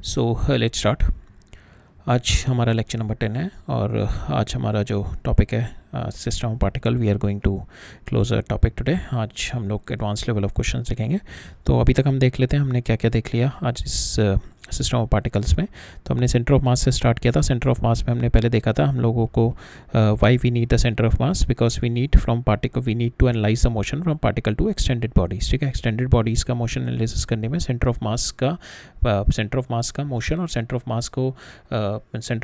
So let's start. आज हमारा lecture number 10 है और आज हमारा जो टॉपिक है system of particle. We are going to close a topic today. आज हम लोग एडवांस लेवल ऑफ क्वेश्चन सीखेंगे। तो अभी तक हम देख लेते हैं हमने क्या क्या देख लिया आज इस सिस्टम ऑफ पार्टिकल्स में। तो हमने सेंटर ऑफ मास से स्टार्ट किया था। सेंटर ऑफ मास में हमने पहले देखा था हम लोगों को why we need the centre of mass, because we need from particle we need to analyse the motion from particle to extended bodies. ठीक है, एक्सटेंडेड बॉडीज़ का मोशन एनालिसिस करने में सेंटर ऑफ मास का मोशन और centre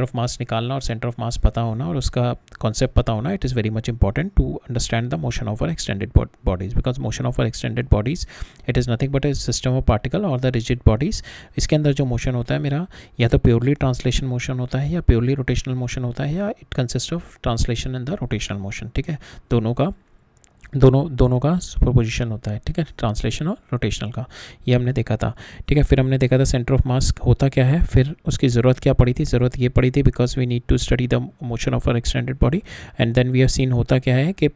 of मास निकालना और centre of मास पता होना और उसका कॉन्सेप्ट पता होना, it is very much important to understand the motion of our extended bodies, because motion of our extended bodies it is nothing but a system of particle और the rigid bodies. इसके अंदर जो motion होता है मेरा या तो purely translation motion होता है या प्योरली रोटेशनल मोशन होता है या it consist of translation and the rotational motion. ठीक है, दोनों का सुपरपोजिशन होता है। ठीक है, ट्रांसलेशन और रोटेशनल का, ये हमने देखा था। ठीक है, फिर हमने देखा था सेंटर ऑफ मास होता क्या है, फिर उसकी ज़रूरत क्या पड़ी थी। ज़रूरत ये पड़ी थी because we need to study the motion of our extended body and then we have seen होता क्या है कि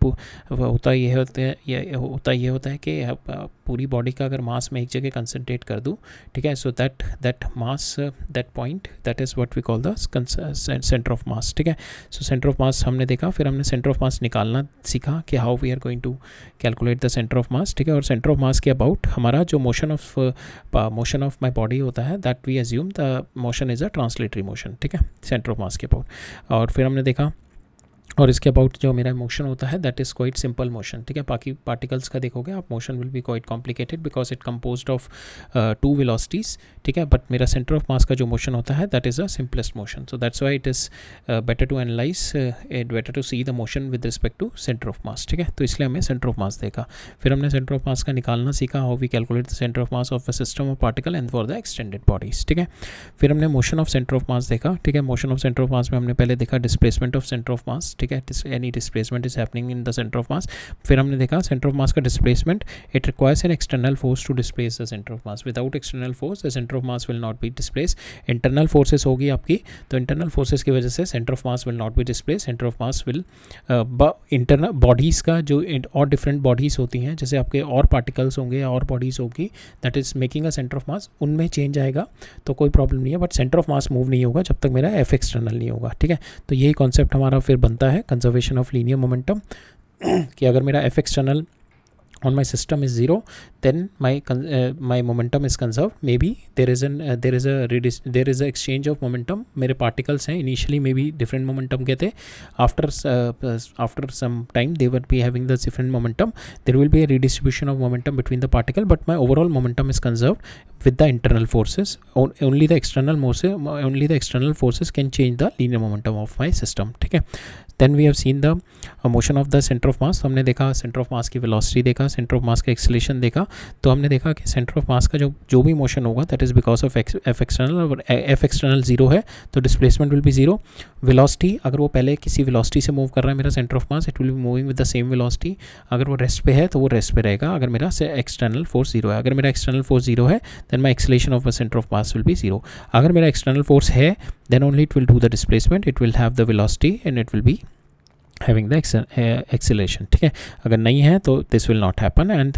होता ये होता है कि पूरी बॉडी का अगर मास में एक जगह कंसंट्रेट कर दूँ, ठीक है, so that mass that point that is what we call the centre of mass. ठीक है, सो सेंटर ऑफ मास हमने देखा, फिर हमने सेंटर ऑफ मास निकालना सीखा कि how we are going to calculate the centre of mass. ठीक है, और सेंटर ऑफ मास के अबाउट हमारा जो मोशन ऑफ माई बॉडी होता है that we assume the motion is a translatory motion. ठीक है, सेंटर ऑफ मास के अबाउट। और फिर हमने देखा और इसके अबाउट जो मेरा मोशन होता है that is quite simple motion. ठीक है, बाकी पार्टिकल्स का देखोगे आप motion will be quite complicated because it composed of 2 velocities. ठीक है, बट मेरा सेंटर ऑफ मास का जो मोशन होता है that is a simplest motion. So that's why it is better to analyse better to see the motion with respect to centre of mass. ठीक है, तो इसलिए हमें सेंटर ऑफ मास देखा। फिर हमने सेंटर ऑफ मास का निकालना सीखा, how we calculate the centre of mass of a system of particle and for the extended bodies. ठीक है, फिर हमने motion of centre of mass देखा। ठीक है, motion of centre of mass में हमने पहले देखा displacement of centre of mass. ठीक है, any displacement is happening in the centre of mass. फिर हमने देखा सेंटर ऑफ मास का displacement, it requires an external force to displace the centre of mass. Without external force the centre of mass will not be displace. Internal forces होगी आपकी, तो internal forces की वजह से centre of mass will not be displace. Centre of mass will internal bodies का जो और different bodies होती हैं, जैसे आपके और पार्टिकल्स होंगे या और बॉडीज़ होगी that is making a centre of मास, उनमें चेंज आएगा तो कोई प्रॉब्लम नहीं है, but centre of mass move नहीं होगा जब तक मेरा एफ एक्सटर्नल नहीं होगा। ठीक है, तो यही कॉन्सेप्ट हमारा फिर बनता है कंजर्वेशन ऑफ लीनियर मोमेंटम कि अगर मेरा F external on my system is 0 then my momentum is conserved. Maybe there is a exchange of momentum. मेरे particles हैं initially maybe different momentum के थे, after some time they would be having the different momentum. There will be a redistribution of momentum between the particle, but my overall momentum is conserved with the internal forces. Only the external forces can change the linear momentum of my system. ठीक है, then we have seen the motion of the center of mass. हमने देखा center of mass की velocity देखा, centre of mass का acceleration देखा। तो हमने देखा कि सेंटर ऑफ मास का जो भी मोशन होगा that is because of F external, और एफ एक्सटर्नल 0 है तो डिस्प्लेसमेंट विल बी 0। वेलोसिटी अगर वो पहले किसी वेलोसिटी से मूव कर रहा है मेरा centre of mass, it will be moving with the same velocity. अगर वो रेस्ट पे है तो वो रेस्ट पे रहेगा अगर मेरा एक्सटर्नल फोर्स 0 है। अगर मेरा एक्सटर्नल फोर्स 0 है then my acceleration of the centre of mass will be 0। अगर मेरा एक्सटर्नल फोर्स है then only it will do the displacement, it will have the velocity and it will be having the acceleration। ठीक है, अगर नहीं है तो this will not happen and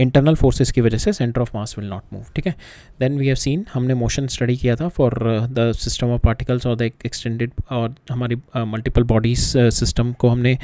internal forces की वजह से center of mass will not move। ठीक है, then we have seen हमने motion study किया था for the system of particles और the extended और हमारी multiple bodies system को हमने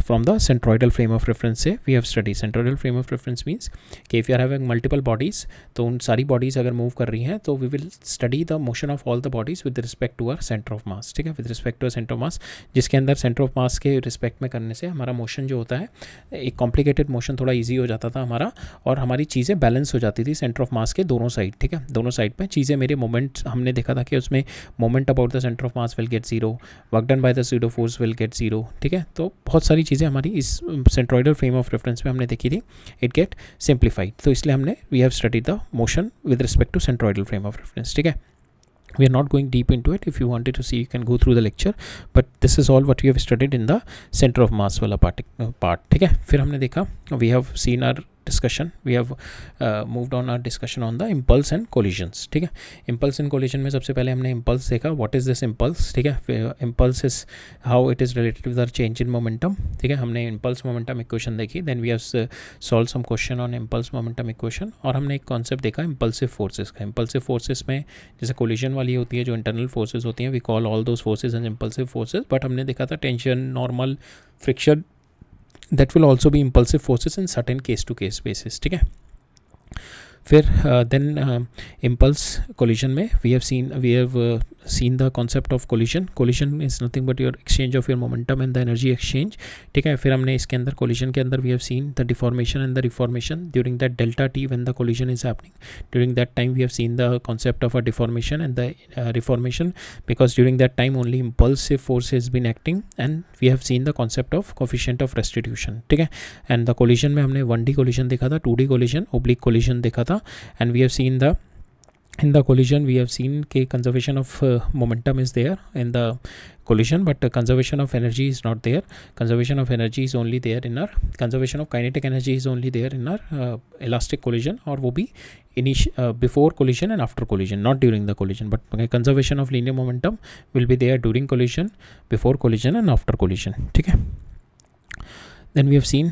from the centroidal frame of reference से we have studied। centroidal frame of reference means कि if you are having multiple bodies तो उन सारी bodies अगर move कर रही हैं तो we will study the motion of all the bodies with respect to our center of mass। ठीक है, with respect to a center of mass जिसके अंदर center of मास के रिस्पेक्ट में करने से हमारा मोशन जो होता है एक कॉम्प्लिकेटेड मोशन थोड़ा इजी हो जाता था हमारा, और हमारी चीज़ें बैलेंस हो जाती थी सेंटर ऑफ मास के दोनों साइड। ठीक है, दोनों साइड पे चीज़ें मेरे मोमेंट हमने देखा था कि उसमें moment about the centre of mass will get 0, work done by the pseudo force will get 0। ठीक है, तो बहुत सारी चीज़ें हमारी इस सेंट्रोइडल फ्रेम ऑफ रेफरेंस में हमने देखी थी, इट गेट सिंप्लीफाइड। तो इसलिए हमने we have studied the motion with respect to centroidal frame of reference. ठीक है, we are not going deep into it. If you wanted to see you can go through the lecture, but this is all what we have studied in the center of mass वाला part। ठीक है, फिर हमने देखा we have seen our discussion, we have moved on our discussion on the impulse and collisions. ठीक है, impulse and collision में सबसे पहले हमने इम्पल्स देखा, व्हाट इज दिस इम्पल्स. ठीक है, impulse is how it is related with the change in momentum. ठीक है, हमने इम्पल्स मोमेंटम इक्वेशन देखी, then we have solve some question on impulse momentum equation, और हमने एक कॉन्सेप्ट देखा इम्पल्सिव फोर्सेस का. इम्पल्सिव फोर्सेस में जैसे कोलिजन वाली होती है, जो इंटरनल फोर्सेस होती हैं, we call all those forces as impulsive forces. But हमने देखा था tension, normal, friction, that will also be impulsive forces in certain case to case basis. ठीक है, फिर देन इम्पल्स कोलिजन में we have seen the concept of collision. Collision is nothing but your exchange of your momentum and the energy exchange. ठीक है, फिर हमने इसके अंदर कोलिजन के अंदर we have seen the deformation and the reformation during that delta t when the collision is happening. During that time we have seen the concept of a deformation and the reformation, because during that time only impulsive force has been acting, and we have seen the concept of coefficient of restitution. ठीक है, and the collision में हमने 1D collision देखा था, 2D collision, oblique collision देखा था, and we have seen in the collision we have seen कि conservation of momentum is there in the collision, but conservation of energy is not there. Conservation of energy is only there in our conservation of kinetic energy is only there in our elastic collision, और वो भी before collision and after collision, not during the collision. But conservation of linear momentum will be there during collision, before collision and after collision. ठीक है, then we have scene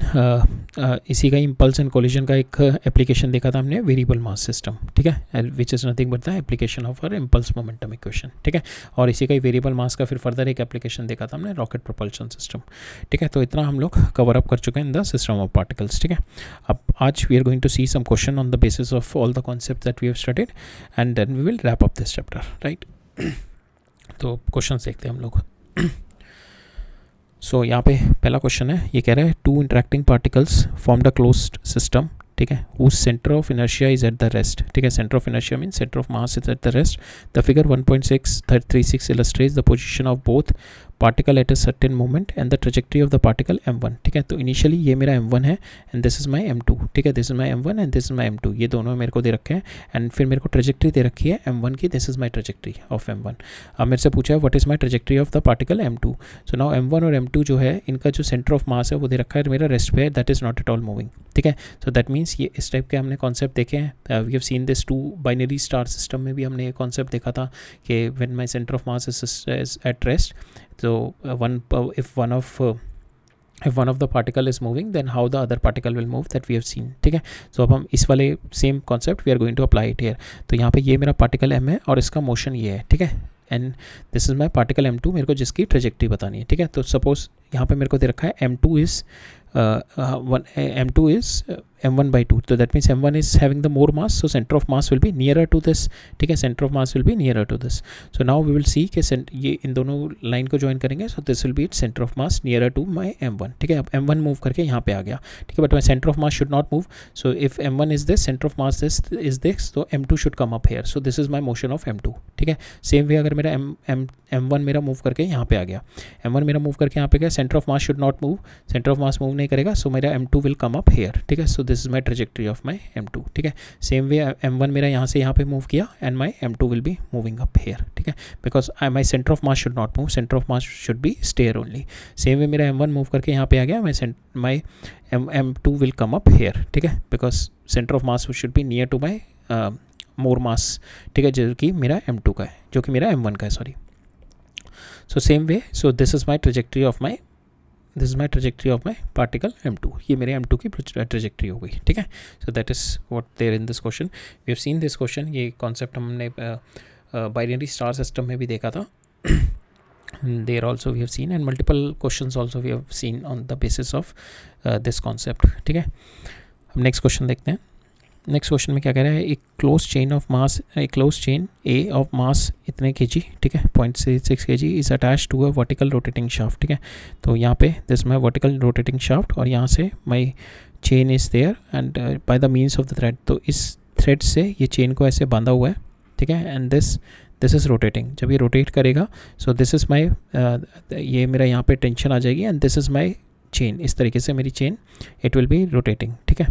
इसी का impulse and collision का एक application देखा था हमने, variable मास system. ठीक है, which is nothing but the application of our impulse momentum equation. ठीक है, और इसी का ही वेरिएबल मास का फिर फर्दर एक एप्लीकेशन देखा था हमने, रॉकेट प्रोपल्शन सिस्टम. ठीक है, तो इतना हम लोग कवर अप कर चुके हैं in the system of particles. ठीक है, अब आज we are going to see some question on the basis of all the concept that we have studied, and then we will wrap up this chapter. Right, तो question देखते हैं हम लोग. सो यहाँ पे पहला क्वेश्चन है, ये कह रहा है 2 interacting particles formed a closed system. ठीक है, whose centre of inertia is at the rest. ठीक है, centre of inertia mean centre of mass is at the rest. The figure 1.636 illustrates the position of both particle at a certain moment and the trajectory of the particle m1. ठीक है, तो initially ये मेरा m1 है and this is my m2. ठीक है, this is my m1 and this is my m2, ये दोनों मेरे को दे रखे हैं, एंड फिर मेरे को ट्रेजेक्ट्री दे रखी है m1 की, this is my trajectory of m1. अब मेरे से पूछा है what is my trajectory of the particle m2. So now m1 और m2 जो है, इनका जो सेंटर ऑफ मास है वो दे रखा है मेरा रेस्ट पे है, that is not at all moving. ठीक है, सो दैट मीन्स ये इस टाइप के हमने कॉन्सेप्ट देखे हैं. We have seen this 2 binary star system में भी हमने ये कॉन्सेप्ट देखा था कि when my centre of mass is at rest, so if one of the particle is moving, then how the other particle will move, that we have seen. ठीक है, so अब हम इस वाले same concept we are going to apply it here. तो यहाँ पे ये मेरा पार्टिकल m है और इसका मोशन ये है. ठीक है, and this is my particle m2, मेरे को जिसकी ट्रेजेक्ट्री बतानी है. ठीक है, तो सपोज यहाँ पे मेरे को दे रखा है m2 is m1/2, so that means m1 is having the more mass, so center of mass will be nearer to this. ठीक है, center of mass will be nearer to this. So now we will see कि ये इन दोनों line को join करेंगे, so this will be its center of mass nearer to my m1. ठीक है, अब m1 मूव करके यहाँ पे आ गया. ठीक है, but my center of mass should not move, so if m1 is this, center of mass is this, so m2 should come up here, so this is my motion of m2. ठीक है, same way अगर मेरा m1 मेरा move करके यहाँ पे आ गया, m1 मेरा मूव करके यहाँ पे गया, centre of mass should not move, centre of mass move नहीं करेगा, सो मेरा m2 will come up here. ठीक है, so this is my trajectory of my m2. ठीक है, सेम वे m1 मेरा यहाँ से यहाँ पे मूव किया and my m2 will be moving up here. ठीक है, because my centre of mass should not move, centre of mass should be stair only. Same way मेरा m1 मूव करके यहाँ पे आ गया, my m2 will come up here. ठीक है, because centre of mass should be near to my more mass. ठीक है, जो कि मेरा m2 का है, जो कि मेरा m1 का है, sorry. So same way, so this is my trajectory of my particle m2. ये मेरे m2 की ट्रेजेक्ट्री हो गई. ठीक है, so that is what there in this question. We have seen this question, ये कॉन्सेप्ट हमने बाइनरी स्टार सिस्टम में भी देखा था. There also we have seen, and multiple questions also we have seen on the basis of this concept. ठीक है, हम next question देखते हैं. नेक्स्ट क्वेश्चन में क्या कह रहा है, एक close chain A of mass इतने kg, ठीक है, 0.6 kg is attach to a vertical rotating shaft. ठीक है, तो यहाँ पे this my vertical rotating shaft, और यहाँ से my chain is there and by the means of the thread. तो इस थ्रेड से ये चेन को ऐसे बांधा हुआ है. ठीक है, एंड दिस इज़ रोटेटिंग. जब ये रोटेट करेगा, सो दिस इज़ माई, ये मेरा यहाँ पे टेंशन आ जाएगी, and this is my chain. इस तरीके से मेरी chain it will be rotating. ठीक है,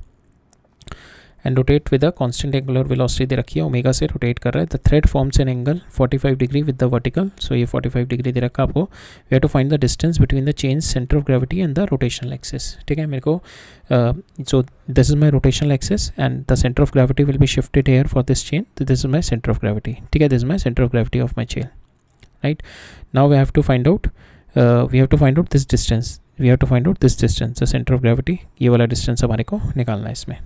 and rotate with a constant angular velocity दे रखी है, ओमेगा से रोटेट कर रहा है. The thread forms an angle 45 degree with the vertical. So ये 45 डिग्री दे रखा आपको. We have to find the distance between the chain centre of gravity and the rotational axis. ठीक है, मेरे को so this is my rotational axis and the centre of gravity will be shifted here for this chain. तो this is my centre of gravity. ठीक है, this is my centre of gravity of my chain. Right, now we have to find out this distance. We have to find out this distance, the centre of gravity. ये वाला distance हमारे को निकालना है इसमें.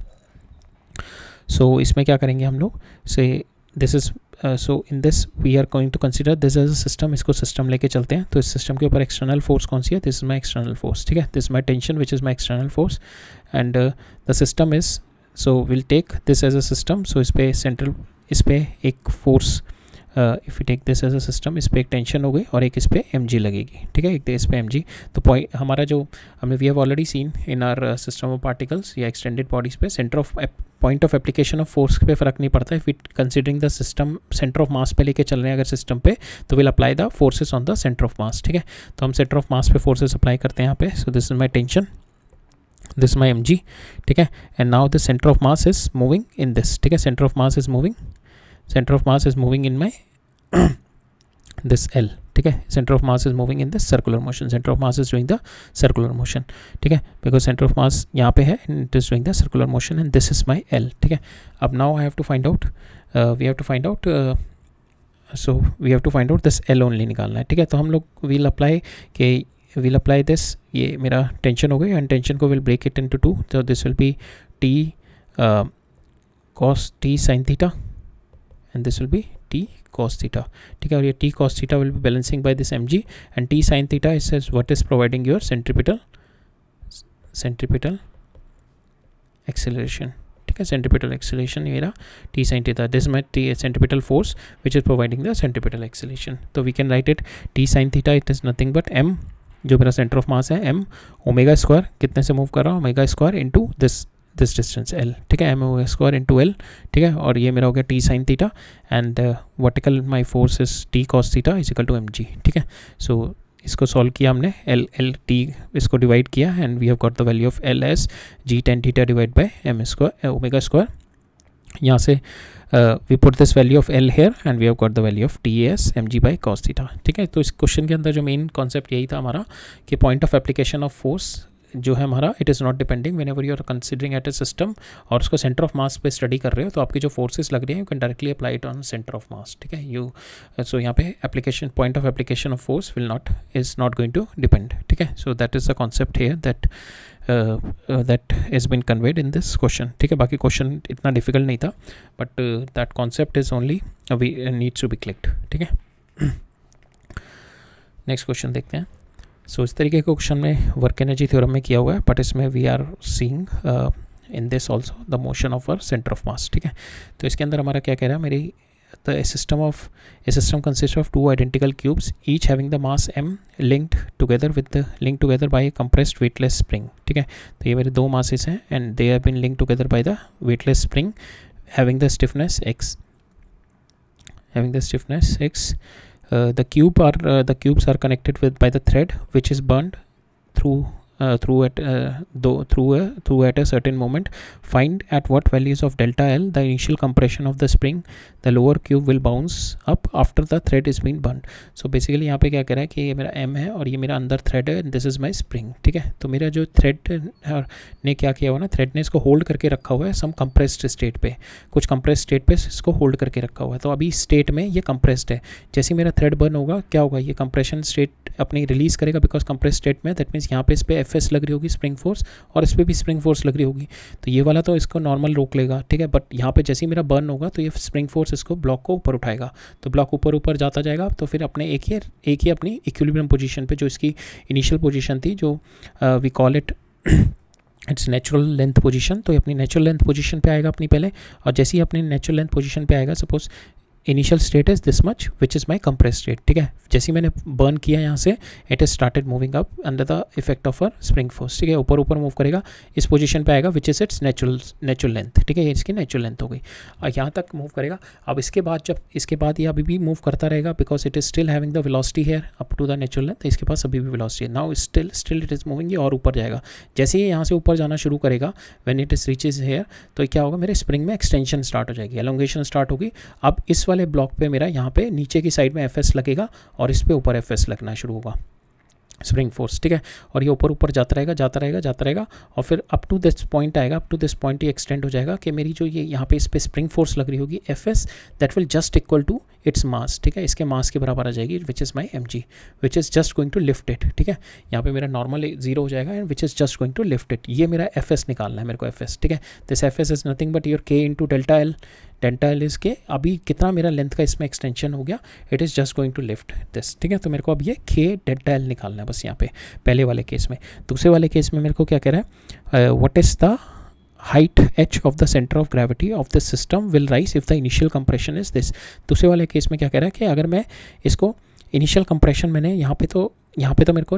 सो इसमें क्या करेंगे हम लोग, से this is so in this we are going to consider this as a system. इसको सिस्टम लेके चलते हैं. तो इस सिस्टम के ऊपर एक्सटर्नल फोर्स कौन सी है, this is my external force. ठीक है, this is my tension which is my external force and the system is, so will take this as a system. सो इस पे सेंट्रल, इस पे एक force, if you take this as a system, इस पे एक टेंशन हो गई और एक इस पे mg लगेगी. ठीक है, एक इस पे mg. तो पॉइंट हमारा जो हमने we have already seen in our system of particles या एक्सटेंडेड बॉडीज़ पे centre of point of application of force पे फ़र्क नहीं पड़ता. If it considering the system centre of mass पे लेके चल रहे हैं अगर सिस्टम पे, तो will apply the forces on the centre of mass. ठीक है, तो हम सेंटर ऑफ मास पे फोर्सेस अप्लाई करते हैं यहाँ पे. सो this is my tension, this is my mg. ठीक है, and now the centre of mass is moving in this. ठीक है, centre of mass is moving in my this L. ठीक है, centre of mass is moving in the circular motion. Centre of mass is doing the circular motion. ठीक है, because centre of मास यहाँ पे है and it is doing the circular motion and this is my L. ठीक है, अब now I have to find out, we have to find out, so we have to find out this L only निकालना है. ठीक है, तो हम लोग विल अप्लाई दिस. ये मेरा टेंशन हो गई एंड टेंशन को विल ब्रेक इट इनटू 2. तो this will B T cos T sin theta and this will B T cos theta. ठीक है, और ये T cos theta will be balancing by this mg and T sin theta is what is providing your centripetal acceleration. ठीक है, centripetal acceleration ये मेरा T sin theta. This is my centripetal force which is providing the centripetal acceleration. तो we can write it T sin theta, it is nothing but m, जो मेरा centre of मास है, m omega square, कितने से move कर रहा हूँ, omega square into this distance L. ठीक है, m omega square into L. ठीक है, और ये मेरा हो गया T sin theta and vertical my force is T cos theta is equal to mg. ठीक है, सो इसको सॉल्व किया हमने, L T इसको डिवाइड किया and we have got the value of L as g tan theta divide by m square omega square. यहाँ से we put this value of L here and we have got the value of T as mg by cos theta. ठीक है, तो इस question के अंदर जो main concept यही था हमारा कि point of application of force जो है हमारा, it is not depending whenever you are considering at a system और उसको सेंटर ऑफ मास पे स्टडी कर रहे हो, तो आपकी जो फोर्सेस लग रही हैं you can directly apply it on centre of mass. ठीक है, यू सो यहाँ पे application point of application of force will not is not going to depend. ठीक है, so that is the concept here that is been conveyed in this question. ठीक है, बाकी question इतना डिफिकल्ट नहीं था but that concept is only we needs to be clicked. ठीक है, नेक्स्ट क्वेश्चन देखते हैं. सो इस तरीके के क्वेश्चन में वर्क एनर्जी थ्योरम में किया हुआ है, बट इसमें we are seeing in this also the motion of our centre of mass. ठीक है, तो इसके अंदर हमारा क्या कह रहा है, मेरी the system consist of 2 identical cubes each having the mass m linked together by a compressed weightless spring. ठीक है, तो ये मेरे 2 मासेस हैं and they have been linked together by the weightless spring having the stiffness x. The cubes are connected by the thread which is burned through at a certain moment. Find at what values of delta L the initial compression of the spring. The lower cube will bounce up after the thread is being burned. So basically यहाँ पे क्या कह रहा है कि ये मेरा M है और ये मेरा अंदर थ्रेड है, दिस इज़ माई स्प्रिंग. ठीक है, तो मेरा जो थ्रेड ने क्या किया हुआ ना, थ्रेड ने इसको होल्ड करके रखा हुआ है सम कंप्रेस्ड स्टेट पे, कुछ कंप्रेस्ड स्टेट पे इसको होल्ड करके रखा हुआ है. तो अभी स्टेट में ये कंप्रेस्ड है, जैसे मेरा थ्रेड बर्न होगा क्या होगा, ये कंप्रेशन स्टेट अपनी रिलीज़ करेगा बिकॉज कंप्रेस्ड स्टेट में, दैट मीन्स यहाँ पे इस पर एफ लग रही होगी स्प्रिंग फोर्स और इस पर भी स्प्रिंग फोर्स लग रही होगी. तो ये वाला तो इसको नॉर्मल रोक लेगा. ठीक है, बट यहाँ पे जैसे ही मेरा बर्न होगा तो ये स्प्रिंग फोर्स इसको ब्लॉक को ऊपर उठाएगा, तो ब्लॉक ऊपर जाता जाएगा. तो फिर अपने एक ही अपनी इक्विलिब्रियम पोजीशन पे, जो इसकी इनिशियल पोजीशन थी, जो we call it its natural length position, तो ये अपनी नेचुरल लेंथ पोजीशन पे आएगा अपनी पहले. और जैसे ही अपनी नेचुरल लेंथ पोजीशन पे आएगा, suppose initial state is this much which is my compress state, ठीक है। जैसे मैंने बर्न किया यहाँ से, it is started moving up under the effect of a spring force, ठीक है, ऊपर ऊपर मूव करेगा, इस पोजीशन पे आएगा which is it's natural length, ठीक है, ये इसकी नेचुरल लेंथ हो गई, और यहाँ तक मूव करेगा। अब इसके बाद ये अभी भी मूव करता रहेगा because it is still having the velocity here up to the natural length, इसके पास अभी भी वेलोसिटी है। Now still it is moving, ये और ऊपर जाएगा। जैसे ही यहाँ से ऊपर जाना शुरू करेगा, when it is reaches here, तो क्या होगा, मेरे स्प्रिंग में एक्सटेंशन स्टार्ट हो जाएगी, एलोंगेशन स्टार्ट होगी। अब इस वाले ब्लॉक पे मेरा यहाँ पे नीचे की साइड में एफएस लगेगा और इस पे ऊपर एफएस लगना शुरू होगा, स्प्रिंग फोर्स, ठीक है। और ये ऊपर ऊपर जाता रहेगा और फिर अप टू दिस पॉइंट आएगा, अप टू दिस पॉइंट ये एक्सटेंड हो जाएगा कि मेरी जो ये यहाँ पे इस पे स्प्रिंग फोर्स लग रही होगी FS, that will just equal to its mass, ठीक है, इसके मास के बराबर आ जाएगी, which is my mg, which is just going to lift it, ठीक है। यहाँ पे मेरा नॉर्मल 0 हो जाएगा and which is just going to lift it. ये मेरा fs निकालना है मेरे को, fs, ठीक है। This fs is nothing but your k into delta L, delta L is के, अभी कितना मेरा लेंथ का इसमें एक्सटेंशन हो गया, it is just going to lift this, ठीक है। तो मेरे को अब ये k डेल्टा एल निकालना है बस यहाँ पे, पहले वाले केस में। दूसरे वाले केस में मेरे को क्या कह रहा है, what is the height h of the center of gravity of the system will rise if the initial compression is this। दूसरे वाले केस में क्या कह रहा है कि अगर मैं इसको इनिशियल कंप्रेशन, मैंने यहाँ पे तो मेरे को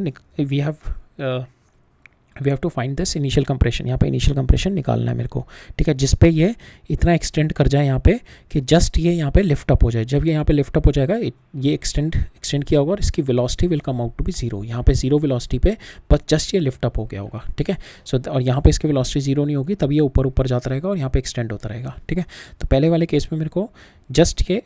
we have to find this initial compression, यहाँ पे इनिशियल कंप्रेशन निकालना है मेरे को, ठीक है, जिस पे ये इतना एक्सटेंड कर जाए यहाँ पे कि जस्ट ये यहाँ पे लिफ्ट अप हो जाए। जब ये यहाँ पे लिफ्ट अप हो जाएगा, ये एक्सटेंड किया होगा और इसकी velocity will come out to be 0, यहाँ पे 0 वेलोसिटी पे बस जस्ट ये लिफ्ट अप हो गया होगा, ठीक है। सो और यहाँ पे इसकी वेलोसिटी 0 नहीं होगी, तब ये ऊपर जाता रहेगा और यहाँ पे एक्सटेंड होता रहेगा, ठीक है। तो पहले वाले केस में मेरे को जस्ट ये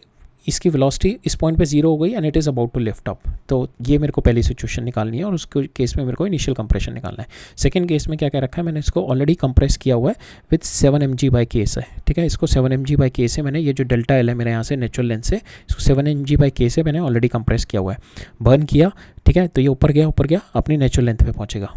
इसकी वेलोसिटी इस पॉइंट पे 0 हो गई and it is about to lift up, तो ये मेरे को पहली सिचुएशन निकालनी है और उसके केस में मेरे को इनिशियल कंप्रेशन निकालना है। सेकंड केस में क्या रखा है, मैंने इसको ऑलरेडी कंप्रेस किया हुआ है विद 7 mg/k से, ठीक है। इसको 7 mg/k से मैंने, ये जो डेल्टा एल है मेरे यहाँ से नेचुरल लेंथ से, इसको 7 mg/k से मैंने ऑलरेडी कंप्रेस किया हुआ है, बर्न किया, ठीक है। तो ये ऊपर गया अपनी नेचुरल लेंथ पे पहुँचेगा,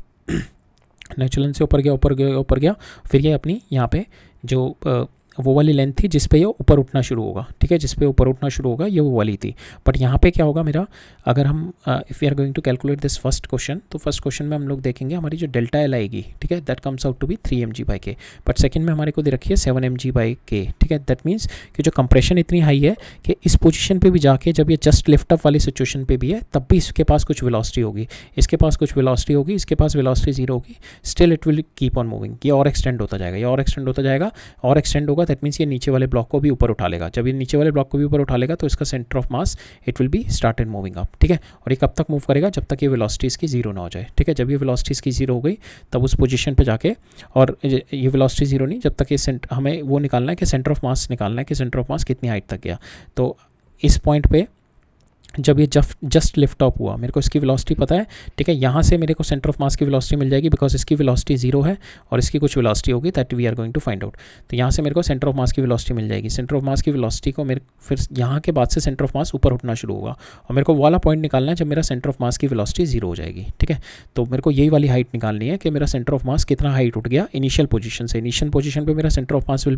नेचुरल लेंथ से ऊपर गया, फिर ये अपनी यहाँ पे जो वो वाली लेंथ थी जिस पे ये ऊपर उठना शुरू होगा, ठीक है, जिस पे ऊपर उठना शुरू होगा ये वो वाली थी। बट यहाँ पे क्या होगा मेरा, अगर हम if we are going to calculate this first question, तो फर्स्ट क्वेश्चन में हम लोग देखेंगे हमारी जो डेल्टा एल आएगी, ठीक है, that comes out to be 3 mg/k। But second में हमारे को दे रखी है 7 mg/k, ठीक है। दैट मीन्स कि जो कंप्रेशन इतनी हाई है कि इस पोजीशन पे भी जाके जब ये जस्ट लिफ्ट अप वाली सिचुएशन पे भी है, तब भी इसके पास कुछ वेलोसिटी होगी, इसके पास कुछ वेलोसिटी होगी, इसके पास वेलोसिटी 0 होगी, still it will keep on moving. ये और एक्सटेंड होता जाएगा, दैट मीन्स ये नीचे वाले ब्लॉक को भी ऊपर उठा लेगा। जब ये नीचे वाले ब्लॉक को भी ऊपर उठा लेगा तो इसका centre of mass it will be started moving up, ठीक है। और ये कब तक मूव करेगा, जब तक ये वेलोसिटी इसकी 0 ना हो जाए, ठीक है। जब ये वेलोसिटी इसकी 0 हो गई, तब उस पोजीशन पे जाके, और ये वेलोसिटी 0 नहीं, जब तक ये हमें वो निकालना है कि सेंटर ऑफ मास निकालना है कि सेंटर ऑफ मास कितनी हाइट तक गया। तो इस पॉइंट पे जब ये जस्ट लिफ्ट अप हुआ, मेरे को इसकी वेलोसिटी पता है, ठीक है। यहाँ से मेरे को सेंटर ऑफ मास की वेलोसिटी मिल जाएगी बिकॉज इसकी वेलोसिटी 0 है और इसकी कुछ वेलोसिटी होगी, that we are going to find out. तो यहाँ से मेरे को सेंटर ऑफ मास की वेलोसिटी मिल जाएगी। सेंटर ऑफ मास की वेलोसिटी को मेरे फिर यहाँ के बाद से सेंटर ऑफ मास ऊपर उठना शुरू होगा और मेरे को वाला पॉइंट निकालना है जब मेरा सेंटर ऑफ मास की वेलोसिटी 0 हो जाएगी, ठीक है। तो मेरे को यही वाली हाइट निकालनी है कि मेरा सेंटर ऑफ मास कितना हाइट उठ गया इनिशियल पोजीशन से। इनिशियल पोजीशन पे मेरा centre of mass will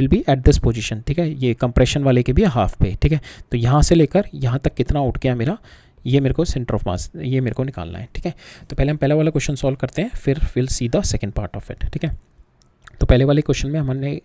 be at this position, ठीक है। ये कंप्रेशन वाले के भी हाफ पे, ठीक है। तो यहाँ से लेकर यहाँ तक कितना उठ गया मेरा, ये मेरे को सेंटर ऑफ मास, ये मेरे को निकालना है, ठीक है। तो पहले हम पहला वाला क्वेश्चन सॉल्व करते हैं, फिर will see the second part of it, ठीक है। तो पहले वाले क्वेश्चन में हमने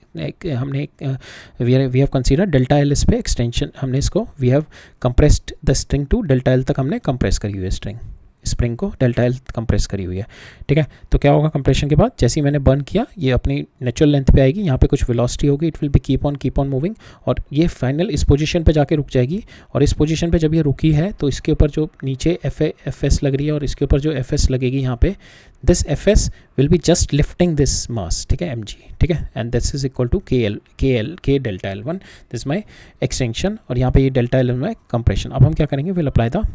we have consider delta L, इस पे एक्सटेंशन हमने इसको, we have compressed the string to delta L तक हमने कंप्रेस करी हुई है, स्प्रिंग को डेल्टा एल कंप्रेस करी हुई है, ठीक है। तो क्या होगा कंप्रेशन के बाद, जैसे ही मैंने बर्न किया, ये अपनी नेचुरल लेंथ पे आएगी, यहाँ पे कुछ वेलोसिटी होगी, it will be keep on moving, और ये फाइनल इस पोजीशन पे जाके रुक जाएगी। और इस पोजीशन पे जब ये रुकी है तो इसके ऊपर जो नीचे एफ एस लग रही है और इसके ऊपर जो एफ एस लगेगी यहाँ पे, this F S will be just lifting this mass, ठीक है, mg, ठीक है। And this is equal to K delta L 1, this my extension, और यहाँ पे ये डेल्टा एल में कंप्रेशन। अब हम क्या करेंगे, will apply the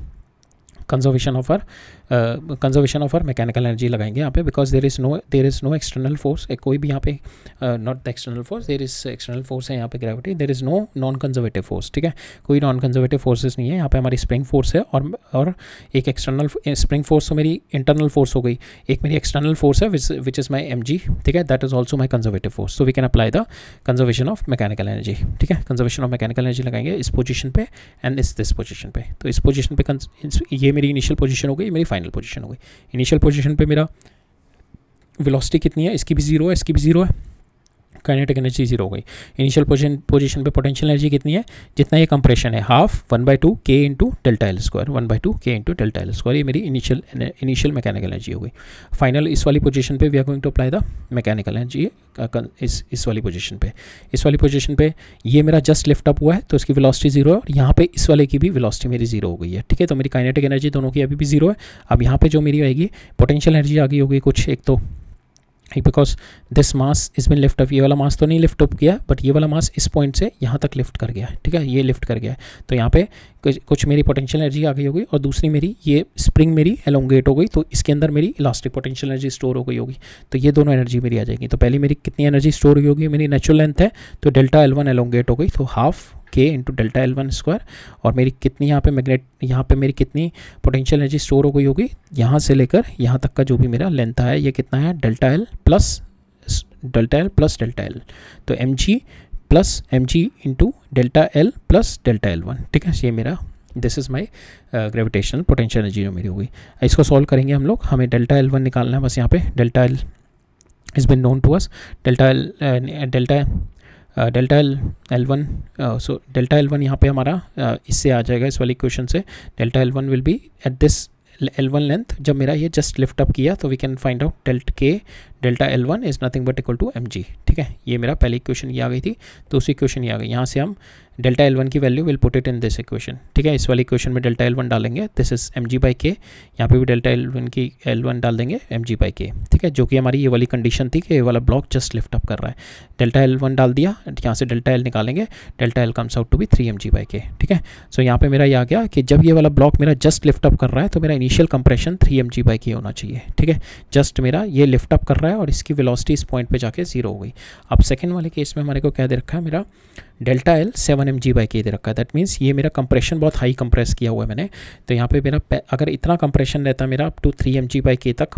conservation of our mechanical energy लगाएंगे यहाँ पे, because there is no external force, कोई भी यहाँ पे not the external force, there is external force है यहाँ पे gravity, there is no non conservative force, ठीक है। कोई नॉन कंजर्वेटिव फोर्सेस नहीं है यहाँ पे, हमारी स्प्रिंग फोर्स है और एक एक्सटर्नल स्प्रिंग फोर्स तो मेरी इंटरनल फोर्स हो गई, एक मेरी एक्सटर्नल फोर्स है विच इज़ माई mg, ठीक है, that is also my conservative force. So we can apply the conservation of mechanical energy, ठीक है। कंजर्वेशन ऑफ मैकेनिकल एनर्जी लगाएंगे इस पोजीशन पे एंड दिस पोजीशन पे। तो इस पोजीशन पे ये मेरी इनिशियल पोजीशन हो गई, मेरी फाइनल पोजीशन हो गई। इनिशियल पोजीशन पे मेरा वेलोसिटी कितनी है, इसकी भी 0 है, इसकी भी 0 है, काइनेटिक एनर्जी जीरो हो गई। इनिशियल पोजीशन पे पोटेंशियल एनर्जी कितनी है, जितना ये कंप्रेशन है, half 1/2 k into delta L square, 1/2 k into delta L square, ये मेरी इनिशियल मैकेनिकल एनर्जी हो गई। फाइनल इस वाली पोजीशन पे we are going to apply the mechanical energy इस वाली पोजीशन पे। इस वाली पोजीशन पे ये मेरा जस्ट लिफ्ट अप हुआ है तो इसकी वेलोसिटी जीरो है, और यहाँ पे इस वाले की भी वेलोसिटी मेरी जीरो हो गई है, ठीक है। तो मेरी काइनेटिक एनर्जी दोनों की अभी भी जीरो है। अब यहाँ पे जो मेरी आएगी पोटेंशियल एनर्जी आ गई होगी कुछ, एक तो because this mass is been lift up, ये वाला मास तो नहीं लिफ्ट अप किया, बट ये वाला मास इस पॉइंट से यहाँ तक लिफ्ट कर गया है, ठीक है, ये लिफ्ट कर गया है। तो यहाँ पे कुछ मेरी पोटेंशियल एनर्जी आ गई होगी, और दूसरी मेरी ये स्प्रिंग मेरी एलोंगेट हो गई, तो इसके अंदर मेरी इलास्टिक पोटेंशियल एनर्जी स्टोर हो गई होगी। तो ये दोनों एनर्जी मेरी आ जाएगी। तो पहली मेरी कितनी एनर्जी स्टोर हुई होगी, मेरी नेचुरल लेंथ है तो डेल्टा L1 एलोंगेट हो गई, तो half k into delta L1 square, और मेरी कितनी यहाँ पे मेरी कितनी पोटेंशियल एनर्जी स्टोर हो गई होगी, यहाँ से लेकर यहाँ तक का जो भी मेरा लेंथ है ये कितना है, delta L plus delta L, तो mg into delta L plus delta L1, ठीक है। ये मेरा this is my gravitational potential energy जो मेरी हो गई। इसको सॉल्व करेंगे हम लोग, हमें डेल्टा L1 निकालना है बस। यहाँ पे delta L is been known to us, delta L1 so delta L1 यहाँ पे हमारा इससे आ जाएगा, इस वाली इक्वेशन से। Delta L1 will be at this L1 length, जब मेरा ये जस्ट लिफ्ट अप किया तो we can find out delta L1 is nothing but equal to mg, ठीक है। ये मेरा पहली इक्वेशन ये आ गई थी, दूसरी इक्वेशन ये आ गई। यहाँ से हम डेल्टा L1 की value will put it in this equation, ठीक है। इस वाली इक्वेशन में डेल्टा L1 डालेंगे, दिस इज mg/k, यहाँ पे भी डेल्टा L1 डाल देंगे mg/k, ठीक है, जो कि हमारी ये वाली कंडीशन थी कि ये वाला ब्लॉक जस्ट लिफ्ट अप कर रहा है। डेल्टा L1 डाल दिया, यहाँ से डेल्टा L निकालेंगे, delta L comes out to be 3mg/k, ठीक है। सो यहाँ पे मेरा ये आ गया कि जब ये वाला ब्लॉक मेरा जस्ट लिफ्ट अप कर रहा है तो मेरा इनिशियल कंप्रेशन 3mg/k होना चाहिए, ठीक है। जस्ट मेरा ये लिफ्ट अप कर रहा है और इसकी वेलोसिटी इस पॉइंट पे जाके जीरो हो गई। अब सेकंड वाले केस में हमारे को क्या दे रखा है, मेरा डेल्टा L 7mg/k दे रखा है। दैट मीन्स ये मेरा कंप्रेशन बहुत हाई कंप्रेस किया हुआ है मैंने। तो यहाँ पे मेरा अगर इतना कंप्रेशन रहता मेरा अप टू 3mg/k तक,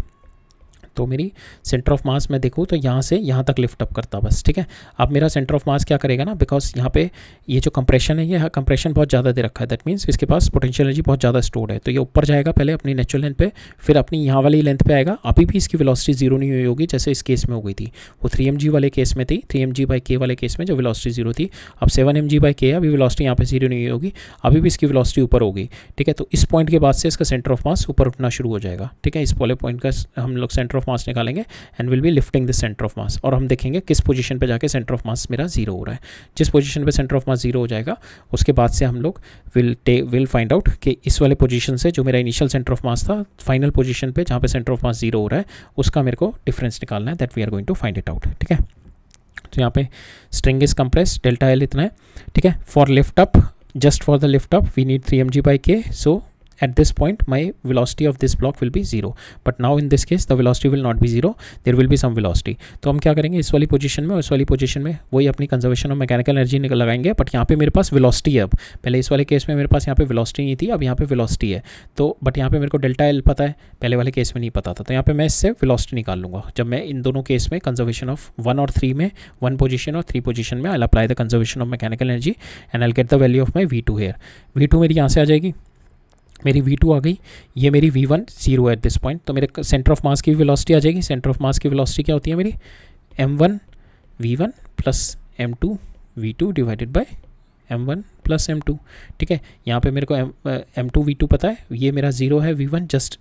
तो मेरी सेंटर ऑफ मास में देखूँ तो यहाँ से यहाँ तक लिफ्ट अप करता बस, ठीक है। अब मेरा सेंटर ऑफ मास क्या करेगा ना, बिकॉज यहाँ पे ये जो कंप्रेशन है, ये कंप्रेशन बहुत ज़्यादा दे रखा है, दैट मीन्स इसके पास पोटेंशियल एनर्जी बहुत ज़्यादा स्टोर्ड है। तो ये ऊपर जाएगा पहले अपनी नेचुरल लेंथ पे, फिर अपनी यहाँ वाली लेंथ पे आएगा। अभी भी इसकी वेलोसिटी जीरो नहीं हुई होगी, जैसे इस केस में हो गई थी, वो 3mg वाले केस में थी, 3mg/k वाले केस में जो वेलोसिटी जीरो थी। अब 7mg/k है, अभी वेलोसिटी यहाँ पे जीरो नहीं होगी, अभी भी इसकी वेलोसिटी ऊपर होगी, ठीक है। तो इस पॉइंट के बाद से इसका सेंटर ऑफ मास ऊपर उठना शुरू हो जाएगा, ठीक है। इस वाले पॉइंट का हम लोग सेंटर ऑफ मास निकालेंगे and will be lifting the centre of मास, और हम देखेंगे किस पोजीशन पे जाके सेंटर ऑफ मास मेरा जीरो हो रहा है। जिस पोजीशन पे सेंटर ऑफ मास जीरो हो जाएगा उसके बाद से हम लोग विल फाइंड आउट कि इस वाले पोजीशन से जो मेरा इनिशियल सेंटर ऑफ मास था, फाइनल पोजीशन पे जहाँ पे सेंटर ऑफ मास जीरो हो रहा है, उसका मेरे को डिफरेंस निकालना है। That we are going to find it out, ठीक है। तो यहाँ पे string is compress, delta L इतना है, ठीक है। For lift up, just for the lift up we need 3mg/k, so at this point my velocity of this block will be 0, but now in this case the velocity will not be 0, there will be some velocity। तो हम क्या करेंगे, इस वाली position में और इस वाली पोजीशन में वही अपनी कंजर्वेशन ऑफ मैकेनिकल एनर्जी लगाएंगे, बट यहाँ पे मेरे पास वेलोसिटी है। अब पहले इस वाले केस में मेरे पास यहाँ पे वेलोसिटी नहीं थी, अब यहाँ पे वेलोसिटी है, तो बट यहाँ पे मेरे को डेल्टा L पता है, पहले वाले केस में नहीं पता था। तो यहाँ पे मैं इससे वेलोसिटी निकाल लूँगा जब मैं इन दोनों केस में कंजर्वेशन ऑफ 1 और 3 में, 1 पोजीशन और 3 पोजीशन में I will apply the conservation of mechanical energy and I will get the value of my V2 here. V2 मेरी यहाँ से आ जाएगी, मेरी V2 आ गई, ये मेरी V1 zero eight this point, तो मेरे सेंटर ऑफ मास की वेलोसिटी आ जाएगी। सेंटर ऑफ मास की वेलोसिटी क्या होती है मेरी, m1 V1 plus m2 V2 divided by m1 plus m2, ठीक है। यहाँ पे मेरे को m2 V2 पता है, ये मेरा जीरो है, V1 जस्ट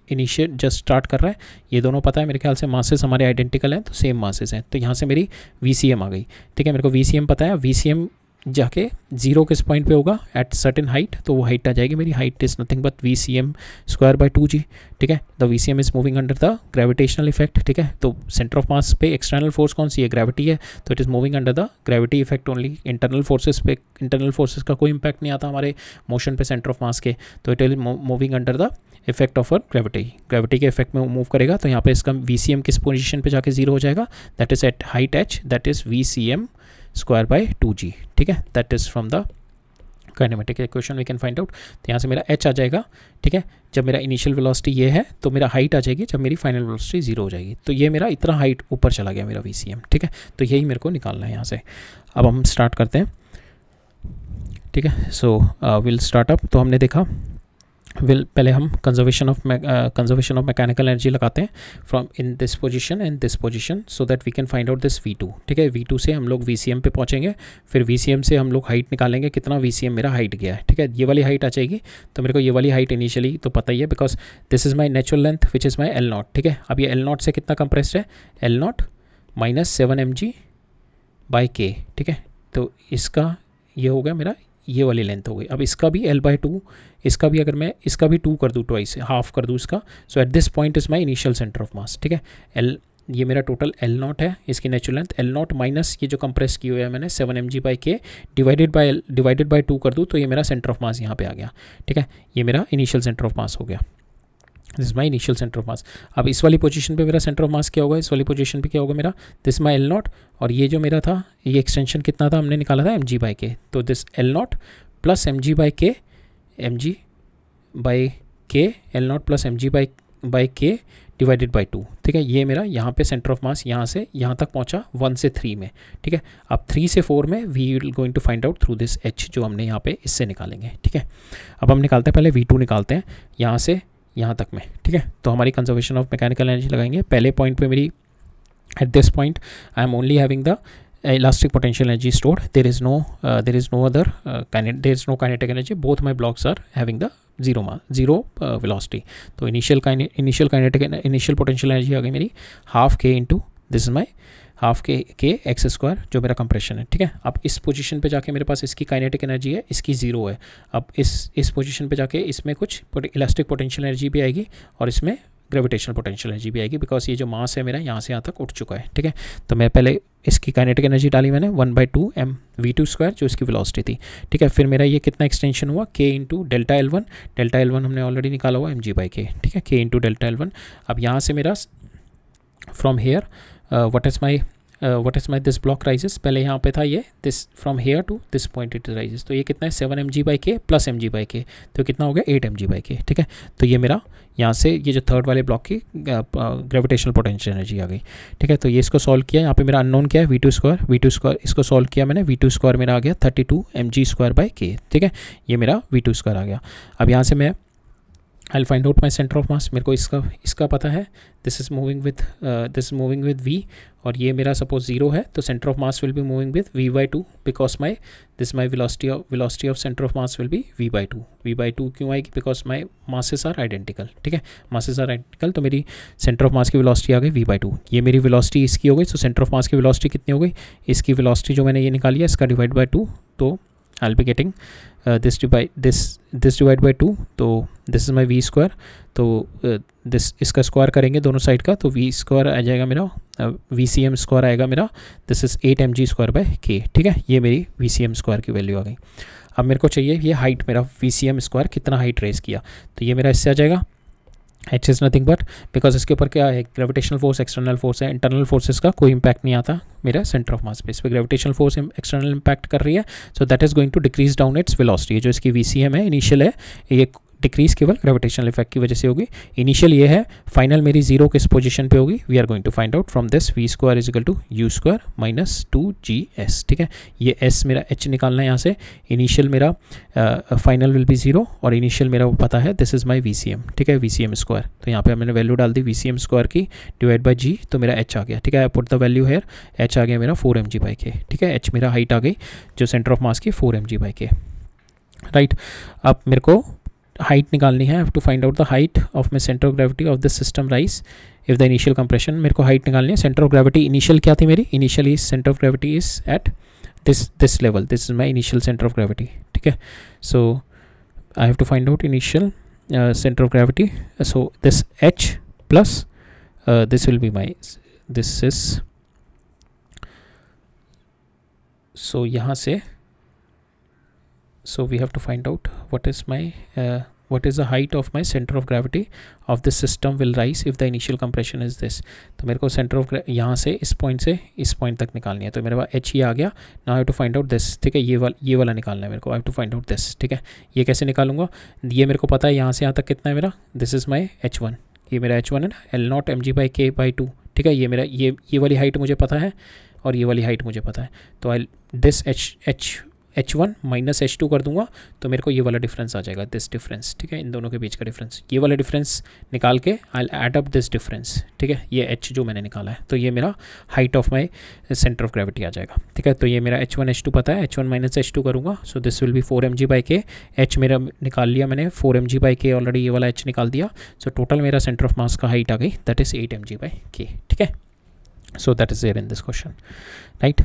स्टार्ट कर रहा है, ये दोनों पता है मेरे ख्याल से, मासेस हमारे आइडेंटिकल हैं तो सेम मासेस हैं। तो यहाँ से मेरी VCM आ गई, ठीक है। मेरे को VCM पता है, VCM जाके जीरो किस पॉइंट पे होगा, एट सर्टेन हाइट, तो वो हाइट आ जाएगी मेरी, height is nothing but VCM²/2g, ठीक है। The VCM is moving under the gravitational effect, ठीक है। तो सेंटर ऑफ मास पे एक्सटर्नल फोर्स कौन सी है, ग्रेविटी है, तो it is moving under the gravity effect only. Internal forces का कोई इंपैक्ट नहीं आता हमारे मोशन पे सेंटर ऑफ मास के, तो it is moving under the effect of gravity के इफेक्ट में मूव करेगा। तो यहाँ पे इसका VCM किस पोजीशन पे जाके जीरो हो जाएगा, that is at height h, that is VCM²/2g, ठीक है। That is from the kinematic equation we can find out. तो यहाँ से मेरा h आ जाएगा, ठीक है। जब मेरा इनिशियल वेलोसिटी ये है तो मेरा हाइट आ जाएगी जब मेरी फाइनल वेलोसिटी जीरो हो जाएगी, तो ये मेरा इतना हाइट ऊपर चला गया मेरा VCM, ठीक है। तो यही मेरे को निकालना है यहाँ से। अब हम स्टार्ट करते हैं, ठीक है। So will start up. तो हमने देखा पहले हम कंजर्वेशन ऑफ मैकेनिकल एनर्जी लगाते हैं from in this position and this position, so that we can find out this V2। ठीक है, V2 से हम लोग VCM पे पहुंचेंगे, फिर VCM से हम लोग हाइट निकालेंगे, कितना VCM मेरा हाइट गया है। ठीक है, ये वाली हाइट आ जाएगी, तो मेरे को ये वाली हाइट इनिशियली तो पता ही है, because this is my natural length which is my L0। ठीक है, अब ये L0 से कितना कंप्रेस्ड है, L0 माइनस 7 mg/k। ठीक है, तो इसका ये हो गया मेरा, ये वाली लेंथ हो गई। अब इसका भी L/2, इसका भी अगर मैं इसका भी 2 कर दूँ, ट्वाइस हाफ कर दूँ इसका, so at this point is my initial centre of mass. ठीक है, ये मेरा टोटल L0 है, इसकी नेचुरल लेंथ L0 माइनस ये जो कंप्रेस की हुई है मैंने 7 mg/k डिवाइडेड बाय 2 कर दूँ, तो ये मेरा सेंटर ऑफ मास यहाँ पे आ गया। ठीक है, ये मेरा इनिशियल सेंटर ऑफ मास हो गया, this is my initial centre of मास। अब इस वाली पोजीशन पे मेरा सेंटर ऑफ मास क्या होगा, इस वाली पोजीशन पे क्या होगा मेरा, दिस माई L0, और ये जो मेरा था, ये एक्सटेंशन कितना था, हमने निकाला था mg/k, तो this L0 plus mg/k L0 plus mg/k divided by 2। ठीक है, ये मेरा यहाँ पे सेंटर ऑफ मास यहाँ से यहाँ तक पहुँचा 1 से 3 में। ठीक है, अब 3 से 4 में we will going to find out through this H, जो हमने यहाँ पे इससे निकालेंगे। ठीक है, अब हम निकालते हैं, पहले V2 निकालते हैं यहाँ से यहाँ तक में। ठीक है, तो हमारी कंजर्वेशन ऑफ मैकेनिकल एनर्जी लगाएंगे। पहले पॉइंट पे मेरी eight this point I am only having the elastic potential energy stored, there is no other there is no kinetic energy, both my blocks are having the zero velocity। तो initial potential energy आ गई मेरी half k into this is my half के x square, जो मेरा compression है। ठीक है, अब इस पोजीशन पे जाके मेरे पास इसकी काइनेटिक एनर्जी है, इसकी 0 है। अब इस पोजीशन पे जाके इसमें कुछ इलास्टिक पोटेंशियल एनर्जी भी आएगी और इसमें ग्रेविटेशनल पोटेंशियल एनर्जी भी आएगी, बिकॉज ये जो मास है मेरा यहाँ से यहाँ तक उठ चुका है। ठीक है, तो मैं पहले इसकी काइनेटिक एनर्जी डाली मैंने 1/2 mv2 जो इसकी वेलोसिटी थी। ठीक है, फिर मेरा ये कितना एक्सटेंशन हुआ, k इंटू डेल्टा L1 हमने ऑलरेडी निकाला हुआ mg/k। ठीक है, k इंटू डेल्टा L1। अब यहाँ से मेरा from here what is my this block rises, पहले यहाँ पे था ये this from here to this point it rises, तो ये कितना है 7 mg/k प्लस mg/k, तो कितना हो गया 8 mg/k। ठीक है, तो ये मेरा यहाँ से ये जो थर्ड वाले ब्लॉक की ग्रेविटेशनल पोटेंशियल एनर्जी आ गई। ठीक है, तो ये इसको सॉल्व किया, यहाँ पे मेरा अननोन क्या है v2 स्क्वायर, इसको सॉल्व किया मैंने, v2 स्क्वायर मेरा आ गया 32 mg/k। ठीक है, ये मेरा v2 स्क्वायर आ गया। अब यहाँ से मैं I'll find out my center of mass, मेरे को इसका पता है, this is moving with v, और ये मेरा सपोज 0 है, तो center of mass will be moving with v/2 because my velocity of center of mass will be v/2 क्यों आएगी, because my masses are identical। ठीक है, masses are identical, तो मेरी center of mass की velocity आ गई v/2, ये मेरी velocity इसकी हो गई, तो center of mass की velocity कितनी हो गई, इसकी velocity जो मैंने ये निकाली है इसका डिवाइड बाई 2, तो I'll be getting this divide by 2, तो this is my v square, तो this इसका स्क्वायर करेंगे दोनों साइड का, तो v स्क्वायर आ जाएगा मेरा, VCM स्क्वायर आएगा मेरा, दिस इज़ 8 mg/k। ठीक है, ये मेरी VCM स्क्वायर की वैल्यू आ गई। अब मेरे को चाहिए ये हाइट, मेरा VCM स्क्वायर कितना हाइट रेस किया, तो ये मेरा इससे आ जाएगा H is nothing but, because इसके ऊपर क्या है, ग्रेविटेशनल फोर्स एक्सटर्नल फोर्स है, इंटरनल फोर्सेस का कोई इंपैक्ट नहीं आता मेरा सेंटर ऑफ मास पे, इस पर ग्रेविटेशनल फोर्स एक्सटर्नल इंपैक्ट कर रही है, so that is going to decrease down its velocity. जो इसकी VCM है इनिशियल है, ये डिक्रीज केवल ग्रेविटेशनल इफेक्ट की वजह से होगी। इनिशियल ये है, फाइनल मेरी 0 किस पोजीशन पे होगी, we are going to find out from this v square is equal to u square minus 2gs। ठीक है, ये s मेरा h निकालना है यहाँ से, इनिशियल मेरा फाइनल विल बी 0, और इनिशियल मेरा वो पता है, दिस इज़ माई VCM। ठीक है, VCM स्क्वायर, तो यहाँ पे मैंने वैल्यू डाल दी VCM स्क्वायर की डिवाइड बाई g, तो मेरा h आ गया। ठीक है, I put the value here, h आ गया मेरा 4 mg/k। ठीक है, h मेरा हाइट आ गई जो सेंटर ऑफ मास की 4 mg/k। राइट, अब मेरे को हाइट निकालनी है, I have to find out the height of my center of gravity of this system rise if the initial compression, मेरे को हाइट निकालनी है। सेंटर ऑफ ग्रेविटी इनिशियल क्या थी मेरी, initially centre of gravity is at this level, this is my initial centre of gravity. ठीक है, so I have to find out initial centre of gravity, so this H plus this will be my, this is, so यहाँ से so we have to find out what is the height of my center of gravity of this system will rise if the initial compression is this। तो मेरे को centre of यहाँ से इस point तक निकालनी है, तो मेरे पास h ही आ गया। Now I have to find out this. ठीक है, ये वाला निकालना है मेरे को, I have to find out this. ठीक है, ये कैसे निकालूंगा, ये मेरे को पता है यहाँ से यहाँ तक कितना है मेरा, दिस इज़ माई h1, ये मेरा h1 है ना, L0 mg/k/2। ठीक है, ये मेरा ये वाली हाइट मुझे पता है और ये वाली हाइट मुझे पता है, तो this h H1 minus H2 कर दूंगा तो मेरे को ये वाला डिफरेंस आ जाएगा, दिस डिफरेंस, ठीक है, इन दोनों के बीच का डिफरेंस, ये वाला डिफरेंस निकाल के I add up this difference, ठीक है, ये H जो मैंने निकाला है, तो ये मेरा height of my centre of gravity आ जाएगा, ठीक है। तो ये मेरा H1 H2 पता है, H1 माइनस H2 करूँगा, सो this will B 4mg/k, H मेरा निकाल लिया मैंने 4mg/k ऑलरेडी, ये वाला H निकाल दिया, सो टोटल मेरा सेंटर ऑफ मास का हाइट आ गई, दैट इज़ 8mg/k, ठीक है। So that is there in this question, right.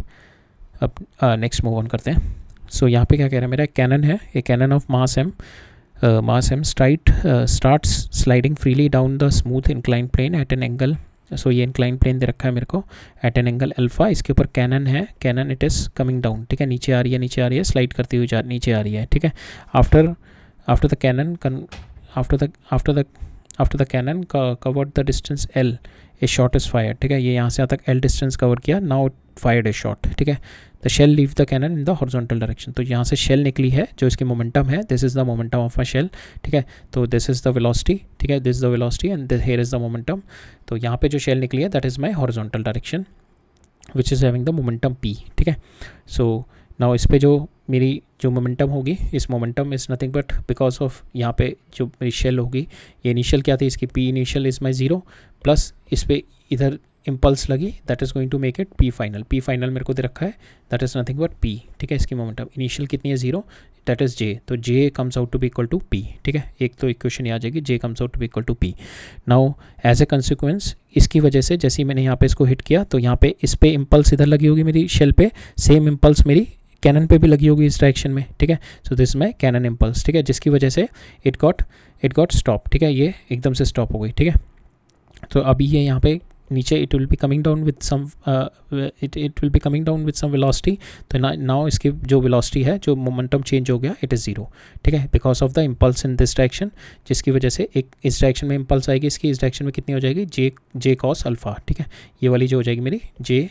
अब नेक्स्ट मूव ऑन करते हैं। सो यहाँ पे क्या कह रहा है, मेरा कैनन है, a cannon of mass m starts sliding freely down the smooth incline plane at an angle, so ये इंक्लाइन प्लेन दे रखा है मेरे को एट एन एंगल अल्फा, इसके ऊपर कैनन है, cannon it is coming down, ठीक है, नीचे आ रही है, स्लाइड करती हुई नीचे आ रही है, ठीक है। After the cannon after the cannon covered the distance L, a shot is fire, ठीक है, ये यहाँ से यहाँ तक L डिस्टेंस कवर किया, नाउ फायर्ड ए शॉट, ठीक है। The shell leave the cannon in the horizontal direction, तो यहाँ से शेल निकली है, जो इसकी मोमेंटम है, this is the momentum of a shell, ठीक है, तो दिस इज़ द वेलोसिटी, ठीक है, this is the velocity and here is the momentum, तो यहाँ पे जो शेल निकली है that is my horizontal direction which is having the momentum p, ठीक है। सो नाउ इस पे जो मेरी जो मोमेंटम होगी, इस momentum is nothing but because of यहाँ पे जो मेरी शेल होगी, ये इनिशियल क्या थी इसकी, p initial is my 0 plus इस पर इधर इम्पल्स लगी, that is going to make it p final मेरे को दे रखा है, that is nothing but p, ठीक है। इसकी मोमेंटम इनिशियल कितनी है 0, दैट इज़ j, तो j comes out to be equal to p, ठीक है, एक तो इक्वेशन आ जाएगी, j comes out to be equal to p। Now as A consequence इसकी वजह से जैसे ही मैंने यहाँ पे इसको हिट किया तो यहाँ पे इस पर इम्पल्स इधर लगी होगी मेरी शेल पे, सेम इम्पल्स मेरी कैनन पे भी लगी होगी इस डायरेक्शन में, ठीक है। So this my cannon impulse, ठीक है, जिसकी वजह से इट गॉट स्टॉप, ठीक है, ये एकदम से स्टॉप हो गई, ठीक है। तो अभी ये यहाँ पे नीचे it will be coming down with some it will be coming down with some velocity, तो नाउ इसकी जो वेलोसिटी है, जो मोमेंटम चेंज हो गया, इट इज़ 0, ठीक है, because of the impulse in this direction, जिसकी वजह से एक इस डायरेक्शन में इम्पल्स आएगी, इसकी इस डायरेक्शन में कितनी हो जाएगी, जे कॉस अल्फ़ा, ठीक है, ये वाली जो हो जाएगी मेरी जे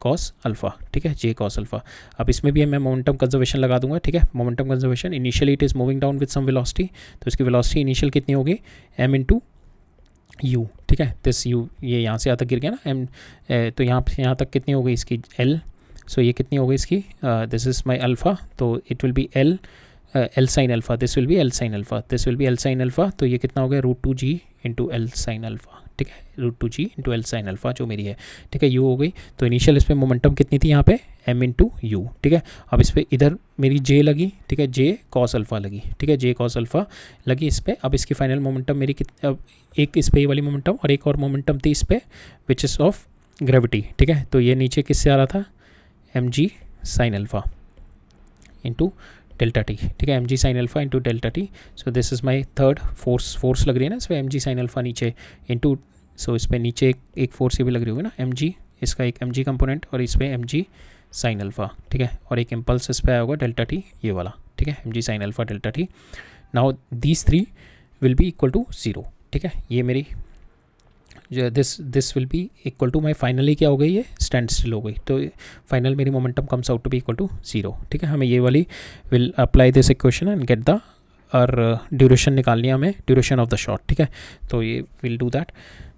कॉस अल्फ़ा, ठीक है, जे कॉस अल्फ़ा। अब इसमें भी मैं मोमेंटम कंजर्वेशन लगा दूंगा, ठीक है, momentum conservation, initially it is moving down with some velocity, तो इसकी वेलोसिटी इनिशियल कितनी होगी m इंटू u, ठीक है, दिस u ये यहाँ से यहाँ तक गिर गया ना m, तो यहाँ तक कितनी हो गई इसकी l, सो ये कितनी हो गई इसकी, दिस इज़ माई अल्फ़ा, तो it will be L sine alpha, this will be L sine alpha, this will be L sine alpha, तो ये कितना हो गया √2g into L sine alpha, ठीक है, √2g into L sine alpha जो मेरी है, ठीक है, u हो गई। तो इनिशियल इस पर मोमेंटम कितनी थी यहाँ पे m इंटू u, ठीक है। अब इस पर इधर मेरी j लगी, ठीक है, j कॉस अल्फ़ा लगी, ठीक है, j कॉस अल्फ़ा लगी इस पर। अब इसकी फाइनल मोमेंटम मेरी अब एक इस पर ये वाली मोमेंटम और एक और मोमेंटम थी इस पर विच इज़ ऑफ ग्रेविटी, ठीक है, तो ये नीचे किससे आ रहा था, mg sine alpha into delta T, ठीक है, M G sine alpha into delta T, so this is my third force लग रही है ना इस पर एम जी साइन अल्फ़ा नीचे इंटू, सो इस पर नीचे एक फोर्स ये भी लग रही होगी ना एम जी, इसका एक एम जी कंपोनेंट और इस पर एम जी साइन अल्फ़ा, ठीक है, और एक इम्पल्स इस पर आया होगा डेल्टा टी ये वाला, ठीक है, M G sine alpha delta T. Now these 3 will be equal to 0, ठीक है, ये मेरी this will be equal to my finally क्या हो गई, ये स्टैंड स्टिल हो गई, तो फाइनल मेरी momentum comes out to be equal to 0, ठीक है। हमें ये वाली will apply this equation and get the और ड्यूरेशन निकालनी है हमें, ड्यूरेशन ऑफ द शॉट, ठीक है, तो ये will do that.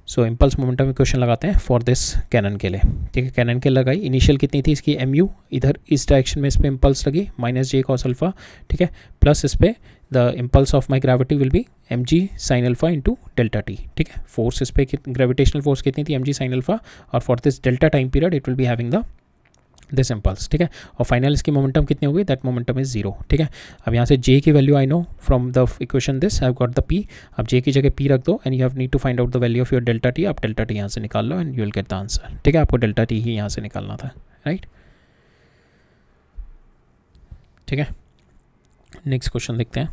So impulse momentum equation लगाते हैं फॉर दिस कैनन के लिए, ठीक है, कैनन के लगाई, इनिशियल कितनी थी इसकी mu, इधर इस डायरेक्शन में इस पर इम्पल्स लगी माइनस जे कॉस अल्फ़ा, ठीक है, प्लस इस पर the impulse of my gravity will be M G sine alpha into delta T, ठीक है, फोर्स इस पर ग्रेविटेशनल फोर्स कितनी थी एम जी साइन अल्फ़ा, और for this delta time period it will be having the this impulse, ठीक है, और फाइनल इसकी मोमेंटम कितनी होगी, दैट मोमेंटम इज 0, ठीक है। अब यहाँ से j की value I know from the equation this, I have got the p, अब j की जगह p रख दो and you have need to find out the value of your delta t, आप डेल्टा t यहाँ से निकाल लो and you will get the answer, ठीक है, आपको डेल्टा t ही यहाँ से निकालना था, राइट, ठीक है। नेक्स्ट क्वेश्चन देखते हैं।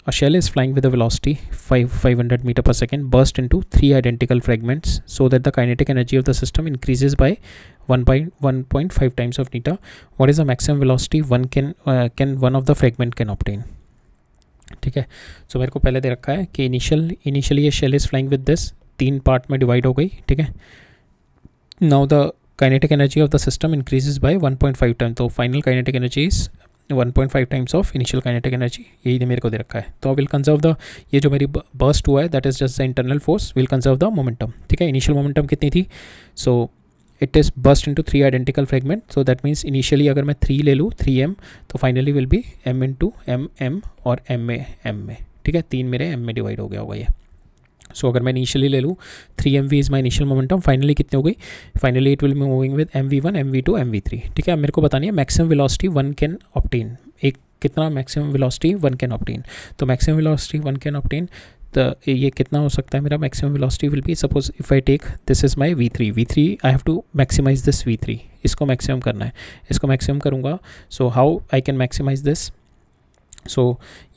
A shell is flying with a velocity 500 meter per second burst into 3 identical fragments so that the kinetic energy of the system increases by 1.5 times of neta. What is the maximum velocity one of the fragment can obtain? ठीक है, सो मेरे को पहले दे रखा है कि initially ये shell is flying with this, 3 part में डिवाइड हो गई, ठीक है। Now the kinetic energy of the system increases by 1.5 time, तो final kinetic energy is 1.5 times of initial kinetic energy, यही मेरे को दे रखा है। तो विल कंजर्व द, ये जो मेरी बर्स्ट हुआ है that is just the internal force, will conserve the momentum, ठीक है। इनिशियल मोमेंटम कितनी थी, so it is burst into 3 identical fragment, so that means initially अगर मैं 3 ले लूँ 3m, तो finally will be m into m और m में, ठीक है, 3 मेरे m में डिवाइड हो गया होगा ये। सो अगर मैं इनिशियली ले लूँ 3mv is my initial momentum, finally कितनी हो गई, finally it will be moving with mv1 mv2 mv3, ठीक है। अब मेरे को बतानी है maximum velocity one can obtain, एक कितना maximum velocity one can obtain, तो maximum velocity one can obtain, तो ये कितना हो सकता है मेरा maximum velocity will be, suppose if I take this is my v3 I have to maximise this v3, इसको मैक्सिमम करना है, इसको मैक्सिमम करूँगा, so how I can maximize this, so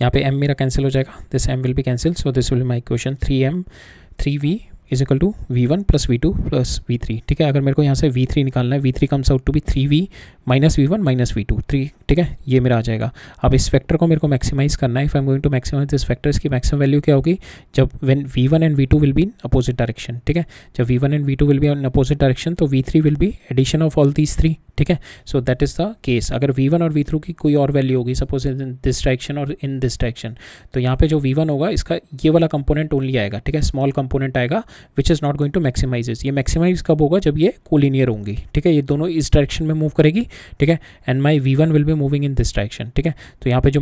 यहाँ पे m मेरा कैंसिल हो जाएगा, this m will be cancel, so this will be my equation 3v is equal to v1 plus v2 plus v3, ठीक है। अगर मेरे को यहाँ से v3 निकालना है, v3 comes out to be 3v minus v1 minus v2 3, ठीक है, ये मेरा आ जाएगा। अब इस फैक्टर को मेरे को मैक्सिमाइज करना है, if I am going to maximise this factor, इसकी मैक्सिमम वैल्यू क्या होगी, जब when v1 and v2 will be in opposite direction, ठीक है, जब v1 and v2 will be in opposite direction, तो v3 will be addition of all these 3, ठीक है। So that is the case. अगर v1 और v2 की कोई और वैल्यू होगी, सपोज इन दिस डायरेक्शन और इन दिस डायरेक्शन, तो यहाँ पे जो v1 होगा इसका ये वाला कंपोनेंट ओनली आएगा, ठीक है, स्मॉल कंपोनेंट आएगा which is not going to maximise. ये मैक्सिमाइज कब होगा, जब ये कोलिनियर होंगी, ठीक है, ये दोनों इस डायरेक्शन में मूव करेगी, ठीक है, and my v1 will be moving in this direction, ठीक है। तो यहाँ पे जो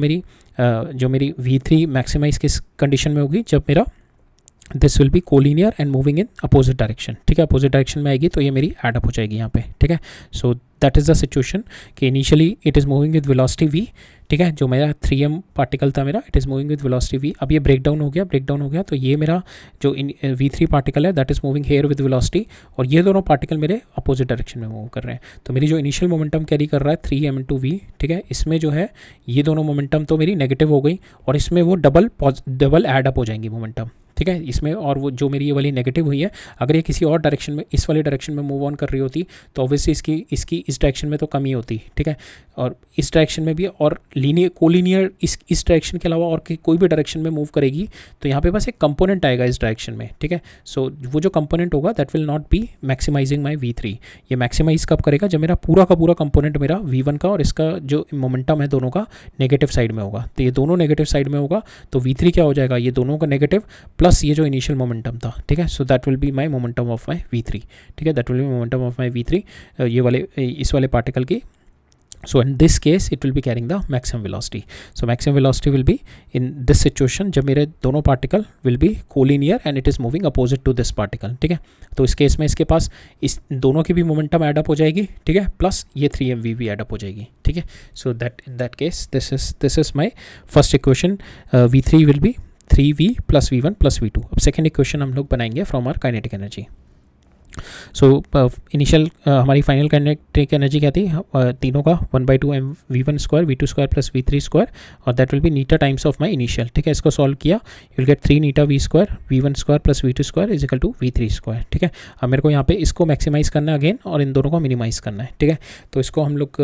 मेरी v3 मैक्सिमाइज किस कंडीशन में होगी, जब मेरा this will B collinear and moving in opposite direction, ठीक है, अपोजिट डायरेक्शन में आएगी तो ये मेरी एड अप हो जाएगी यहाँ पे, ठीक है। So that is the situation कि initially it is moving with velocity v, ठीक है, जो मेरा 3m पार्टिकल था मेरा, it is moving with velocity v। अब ये ब्रेक डाउन हो गया, तो ये मेरा जो v3 पार्टिकल है that is moving here with velocity, और ये दोनों पार्टिकल मेरे अपोजिट डायरेक्शन में मूव कर रहे हैं। तो मेरी जो इनिशियल मोमेंटम कैरी कर रहा है 3m इंटू v, ठीक है, इसमें जो है ये दोनों मोमेंटम तो मेरी नेगेटिव हो गई, और इसमें वो डबल एड अप हो जाएंगी मोमेंटम, ठीक है, इसमें। और वो जो मेरी ये वाली नेगेटिव हुई है, अगर ये किसी और डायरेक्शन में, इस वाले डायरेक्शन में मूव ऑन कर रही होती, तो ऑब्वियसली इसकी इस डायरेक्शन में तो कमी होती, ठीक है, और इस डायरेक्शन में भी, और लीनियर कोलिनियर इस डायरेक्शन के अलावा और कोई भी डायरेक्शन में मूव करेगी, तो यहाँ पे बस एक कंपोनेंट आएगा इस डायरेक्शन में, ठीक है। सो वो जो कंपोनेंट होगा that will not be maximising my v3। ये मैक्सिमाइज कब करेगा, जब मेरा पूरा का पूरा कंपोनेंट मेरा v1 का और इसका जो मोमेंटम है दोनों का नेगेटिव साइड में होगा। तो ये दोनों नेगेटिव साइड में होगा, तो v3 क्या हो जाएगा, ये दोनों का नेगेटिव प्लस ये जो इनिशियल मोमेंटम था, ठीक है। So that will be my momentum of my v3, ठीक है, that will B momentum of my v3, ये वाले इस वाले पार्टिकल की। So in this case it will be carrying the maximum velocity. So maximum velocity will be in this situation जब मेरे दोनों particle will be collinear and it is moving opposite to this particle, ठीक है। तो इस case में इसके पास इस दोनों की भी मोमेंटम एड अप हो जाएगी, ठीक है, प्लस ये 3mv भी एड अप हो जाएगी, ठीक है। So that in that case this is my first equation, v3 will be 3v plus v1 plus v2। अब सेकेंड इक्वेशन हम लोग बनाएंगे from our kinetic energy. So initial हमारी फाइनल काइनेटिक एनर्जी क्या थी, तीनों का 1/2 v1 square v2 square plus v3 square, और that will be eta times of my initial, ठीक है। इसको सॉल्व किया, you will get 3 eta v square v1 square plus v2 square is equal to v3 square, ठीक है। अब मेरे को यहाँ पे इसको मैक्सिमाइज़ करना है अगेन, और इन दोनों को मिनिमाइज़ करना है, ठीक है। तो इसको हम लोग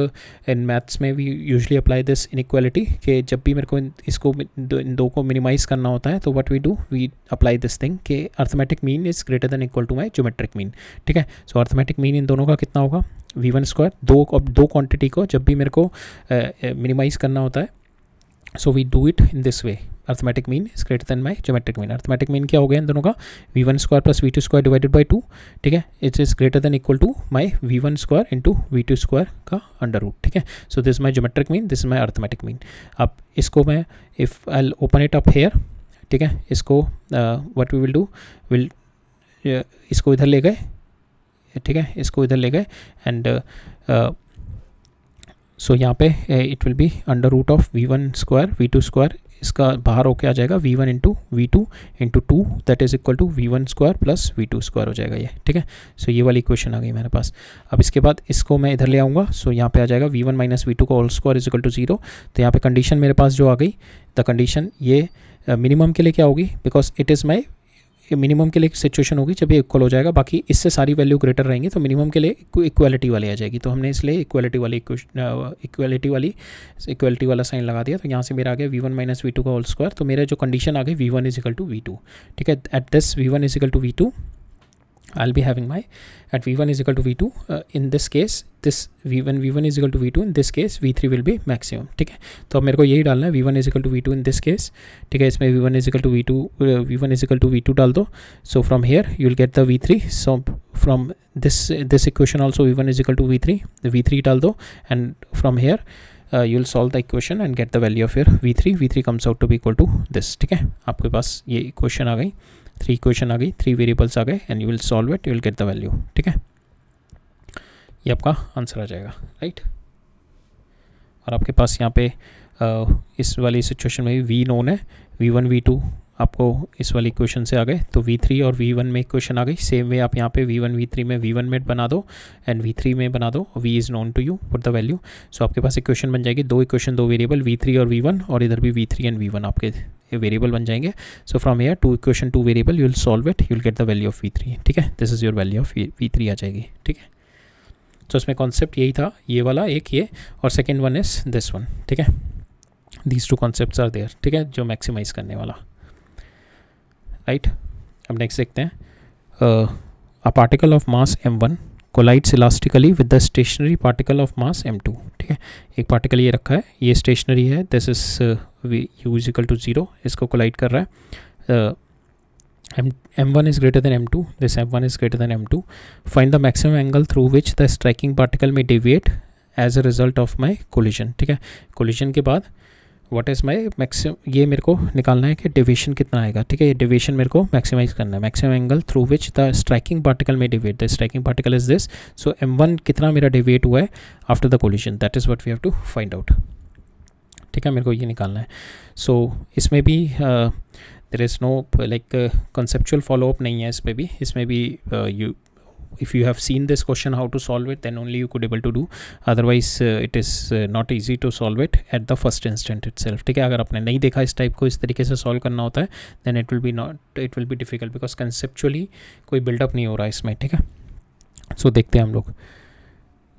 इन मैथ्स में we usually apply this inequality, कि जब भी मेरे को इसको इन दो को मिनिमाइज़ करना होता है तो what we do, we apply this thing कि arithmetic mean is greater than equal to my geometric mean, ठीक है। सो अर्थमेटिक मीन इन दोनों का कितना होगा, v1 स्क्वायर, दो क्वांटिटी को जब भी मेरे को मिनिमाइज़ करना होता है, so we do it in this way, arithmetic mean is greater than my geometric mean. Arithmetic mean क्या हो गया इन दोनों का, v1 square plus v2 square divided by 2, ठीक है, it is greater than equal to my v1 square into v2 square का under root, ठीक है। So this my geometric mean, this is my arithmetic mean. अब इसको मैं if I open it up here, ठीक है, इसको what we will do, will इसको इधर ले गए, ठीक है, इसको इधर ले गए, एंड सो यहाँ पे it will be under root of v1 square v2 square, इसका बाहर होके आ जाएगा v1 into v2 into 2 that is equal to v1 square plus v2 square हो जाएगा ये, ठीक है। सो ये वाली इक्वेशन आ गई मेरे पास। अब इसके बाद इसको मैं इधर ले आऊँगा, सो यहाँ पे आ जाएगा v1 माइनस v2 का whole square is equal to 0। तो यहाँ पे कंडीशन मेरे पास जो आ गई, द कंडीशन ये मिनिमम के लिए क्या होगी, because it is my minimum के लिए सिचुएशन होगी जब ये इक्वल हो जाएगा, बाकी इससे सारी वैल्यू ग्रेटर रहेंगी, तो मिनिमम के लिए इक्वालिटी वाली आ जाएगी। तो हमने इसलिए इक्वालिटी वाला साइन लगा दिया। तो यहाँ से मेरा आ गया v1 माइनस v2 का होल स्क्वायर, तो मेरा जो कंडीशन आ गई v1 is equal to v2, ठीक है। At this v1 is equal to v2 I'll be having my at v1 is equal to v2 in this case this v1 is equal to v2 in this case v3 will be maximum. ठीक है, तो अब मेरे को यही डालना है v1 is equal to v2 in this case. ठीक है, इसमें v1 is equal to v2 डाल दो. So from here you will get the v3. So from this equation also v1 is equal to v3 डाल दो, and from here you will solve the equation and get the value of your v3 comes out to be equal to this. ठीक है, आपके पास ये equation आ गई, 3 equation आ गई, 3 वेरिएबल्स आ गए, and you will solve it, you will get the value. ठीक है, ये आपका आंसर आ जाएगा, राइट. और आपके पास यहाँ पे इस वाली सिचुएशन में v नोन है, v1 v2 आपको इस वाली इक्वेशन से आ गए, तो v3 और v1 में इक्वेशन आ गई. सेम वे आप यहाँ पे v1 v3 में v1 में बना दो एंड v3 में बना दो, v is known to you, put the value. So आपके पास इक्वेशन बन जाएगी, 2 इक्वेशन 2 वेरिएबल v3 और v1, और इधर भी v3 एंड v1 आपके वेरिएबल बन जाएंगे. So from here 2 equation 2 variable you will solve it, you will get the value of v3. ठीक है, this is your value of v3 आ जाएगी. ठीक है, तो इसमें कॉन्सेप्ट यही था, ये वाला एक ये, और second one is this one. ठीक है, दीज 2 कॉन्सेप्ट्स आर देयर. ठीक है, जो मैक्सिमाइज करने वाला, राइट. अब नेक्स्ट देखते हैं. A particle of mass m1 collides elastically with the stationary particle of mass m2. ठीक है, एक पार्टिकल ये रखा है, ये स्टेशनरी है, this is u is equal to 0, इसको कोलाइड कर रहा है. m1 is greater than m2, this m1 is greater than m2. Find the maximum angle through which the striking particle may deviate as a result of my collision. ठीक है, collision के बाद what is my maximum, ये मेरे को निकालना है कि डेविएशन कितना आएगा. ठीक है, ये डेविएशन मेरे को मैक्सिमाइज करना है. Maximum angle through which the striking particle में deviate, the striking particle is this. So m1 कितना मेरा डेविएट हुआ है after the collision, that is what we have to find out. ठीक है, मेरे को ये निकालना है. सो इसमें भी there is no like conceptual follow up नहीं है इसमें भी you if you have seen this question how to solve it, then only you could able to do, otherwise it is not easy to solve it at the first instant itself. ठीक है, अगर आपने नहीं देखा इस type को इस तरीके से सॉल्व करना होता है, then it will be difficult because conceptually कोई बिल्डअप नहीं हो रहा है इसमें. ठीक है, सो देखते हैं हम लोग.